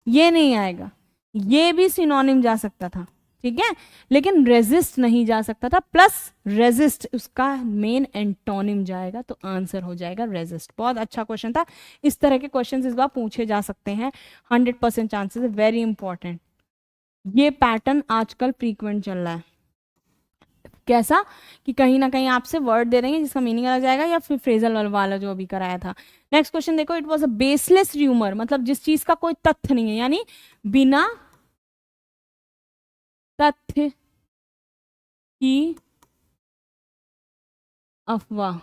ये नहीं आएगा। ये भी सिनोनिम जा सकता था, ठीक है, लेकिन रेजिस्ट नहीं जा सकता था, प्लस रेजिस्ट उसका मेन एंटोनिम जाएगा, तो आंसर हो जाएगा रेजिस्ट। बहुत अच्छा क्वेश्चन था, इस तरह के क्वेश्चन इस बार पूछे जा सकते हैं, 100% चांसेस है, वेरी इंपॉर्टेंट। ये पैटर्न आजकल फ्रीक्वेंट चल रहा है। कैसा कि कहीं ना कहीं आपसे वर्ड दे देंगे जिसका मीनिंग अलग जाएगा, या फिर फ्रेजल वाला जो अभी कराया था। नेक्स्ट क्वेश्चन देखो, it was a baseless rumour, मतलब जिस चीज का कोई तथ्य नहीं है, यानी बिना तथ्य की अफवाह।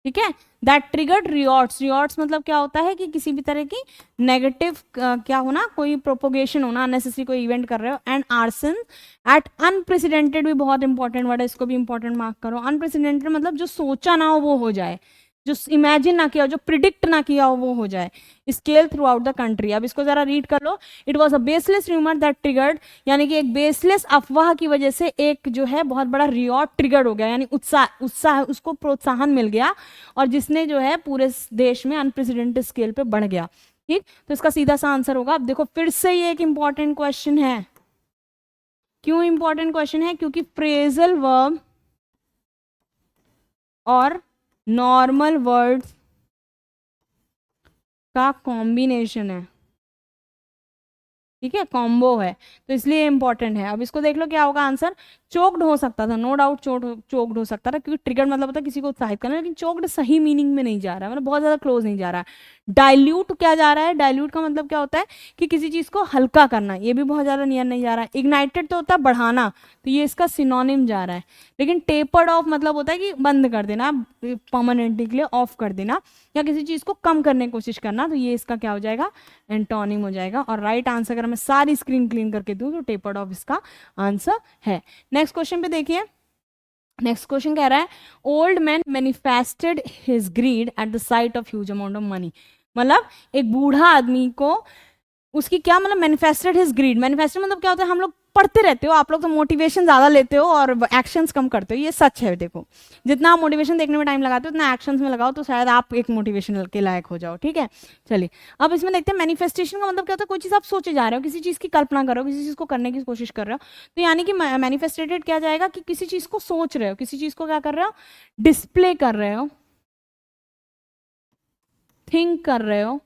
ठीक है, दैट ट्रिगर्ड रियॉट्स, रियॉट्स मतलब क्या होता है कि किसी भी तरह की नेगेटिव क्या होना, कोई प्रोपोगेशन होना, अननेसेसरी कोई इवेंट कर रहे हो, एंड आर्सन एट अनप्रेसिडेंटेड, भी बहुत इंपॉर्टेंट वर्ड है, इसको भी इंपॉर्टेंट मार्क करो। अनप्रेसिडेंटेड मतलब जो सोचा ना हो वो हो जाए, जो इमेजिन ना किया हो, जो प्रिडिक्ट ना किया हो वो हो जाए, scale throughout the country. अब इसको जरा रीड कर लो, it was a baseless rumour that triggered, यानी कि एक बेसलेस अफवाह की वजह से एक जो है बहुत बड़ा रियॉट ट्रिगर हो गया, यानी उत्साह, उत्साह उसको प्रोत्साहन मिल गया, और जिसने जो है पूरे देश में अनप्रेसिडेंटेड स्केल पे बढ़ गया। ठीक, तो इसका सीधा सा आंसर होगा, अब देखो फिर से ये एक इंपॉर्टेंट क्वेश्चन है। क्यों इंपॉर्टेंट क्वेश्चन है? क्योंकि फ्रेजल वर्ब और नॉर्मल वर्ड्स का कॉम्बिनेशन है। ठीक है, कॉम्बो है, तो इसलिए इंपॉर्टेंट है। अब इसको देख लो क्या होगा आंसर, चोक्ड हो सकता था, नो डाउट चोक्ड हो सकता था, क्योंकि ट्रिगर मतलब होता है किसी को उत्साहित करना, लेकिन चोक्ड सही मीनिंग में नहीं जा रहा है, मतलब बहुत ज्यादा क्लोज नहीं जा रहा है। डाइल्यूट क्या जा रहा है, डाइल्यूट का मतलब क्या होता है कि किसी चीज को हल्का करना, ये भी बहुत ज्यादा नियर नहीं जा रहा है। इग्नाइटेड तो होता है बढ़ाना, तो ये इसका सिनोनिम जा रहा है। लेकिन टेपर्ड ऑफ मतलब होता है कि बंद कर देना, परमानेंटली के लिए ऑफ कर देना, या किसी चीज को कम करने की कोशिश करना, तो ये इसका क्या हो जाएगा, एंटोनिम हो जाएगा। और राइट आंसर अगर मैं सारी स्क्रीन क्लीन करके दूं तो टेपर्ड ऑफ इसका आंसर है। नेक्स्ट क्वेश्चन पे देखिए, नेक्स्ट क्वेश्चन कह रहा है old man manifested his greed at the sight of huge amount of money. मतलब एक बूढ़ा आदमी को उसकी क्या मतलब मैनिफेस्टेड हिज ग्रीड, मैनिफेस्टेड मतलब क्या होता है, हम लोग पढ़ते रहते हो, आप लोग तो मोटिवेशन ज्यादा लेते हो और एक्शंस कम करते हो, ये सच है। देखो जितना आप मोटिवेशन देखने में टाइम लगाते हो उतना एक्शंस में लगाओ, तो शायद आप एक मोटिवेशन के लायक हो जाओ। ठीक है, चलिए अब इसमें देखते हैं मैनिफेस्टेशन का मतलब क्या होता है, कोई चीज़ आप सोचे जा रहे हो, किसी चीज़ की कल्पना कर रहे हो, किसी चीज़ को करने की कोशिश कर रहे हो, तो यानी कि मैनिफेस्टेटेड क्या जाएगा कि किसी चीज़ को सोच रहे हो, किसी चीज़ को क्या कर रहे हो, डिस्प्ले कर रहे हो, थिंक कर रहे हो,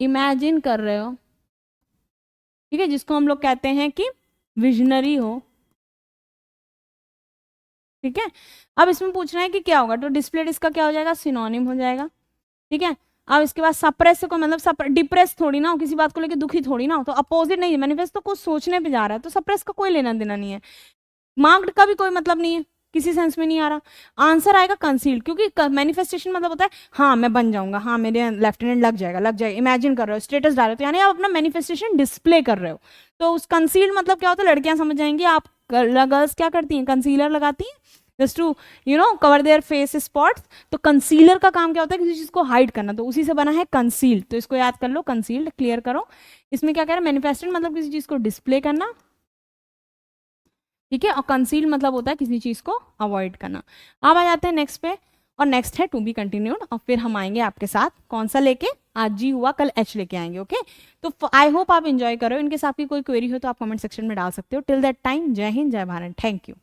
इमेजिन कर रहे हो। ठीक है, जिसको हम लोग कहते हैं कि विजनरी हो। ठीक है, अब इसमें पूछना है कि क्या होगा, तो डिस्प्लेड इसका क्या हो जाएगा, सिनोनिम हो जाएगा। ठीक है, अब इसके बाद सप्रेस को मतलब डिप्रेस थोड़ी ना हो, किसी बात को लेकर दुखी थोड़ी ना हो, तो अपोजिट नहीं है, मैनिफेस्ट तो कुछ सोचने पे जा रहा है, तो सप्रेस का कोई लेना देना नहीं है, मार्क्ड का भी कोई मतलब नहीं है, किसी सेंस में नहीं आ रहा। आंसर आएगा कंसील्ड, क्योंकि मैनिफेस्टेशन मतलब होता है हाँ मैं बन जाऊंगा, हाँ मेरे लेफ्टिनेंट लग जाएगा, लग जाएगा, इमेजिन कर रहे हो, स्टेटस डाल रहे हो, तो यानी आप अपना मैनिफेस्टेशन डिस्प्ले कर रहे हो। तो उस कंसील्ड मतलब क्या होता है, लड़कियां समझ जाएंगी, आप गर्ल्स क्या करती हैं, कंसीलर लगाती हैं just to cover their face spots. तो कंसीलर का काम क्या होता है, किसी चीज को हाइड करना, तो उसी से बना है कंसील्ड, तो इसको याद कर लो, कंसील्ड क्लियर करो। इसमें क्या कह रहा है, मैनिफेस्टेड मतलब किसी चीज को डिस्प्ले करना, ठीक है, और कंसील मतलब होता है किसी चीज को अवॉइड करना। अब आ जाते हैं नेक्स्ट पे, और नेक्स्ट है टू बी कंटिन्यूड, और फिर हम आएंगे आपके साथ कौन सा लेके, आज जी हुआ कल एच लेके आएंगे। ओके, तो आई होप आप एंजॉय करो, इनके साथ आपकी कोई क्वेरी हो तो आप कमेंट सेक्शन में डाल सकते हो। टिल दैट टाइम, जय हिंद, जय भारत, थैंक यू।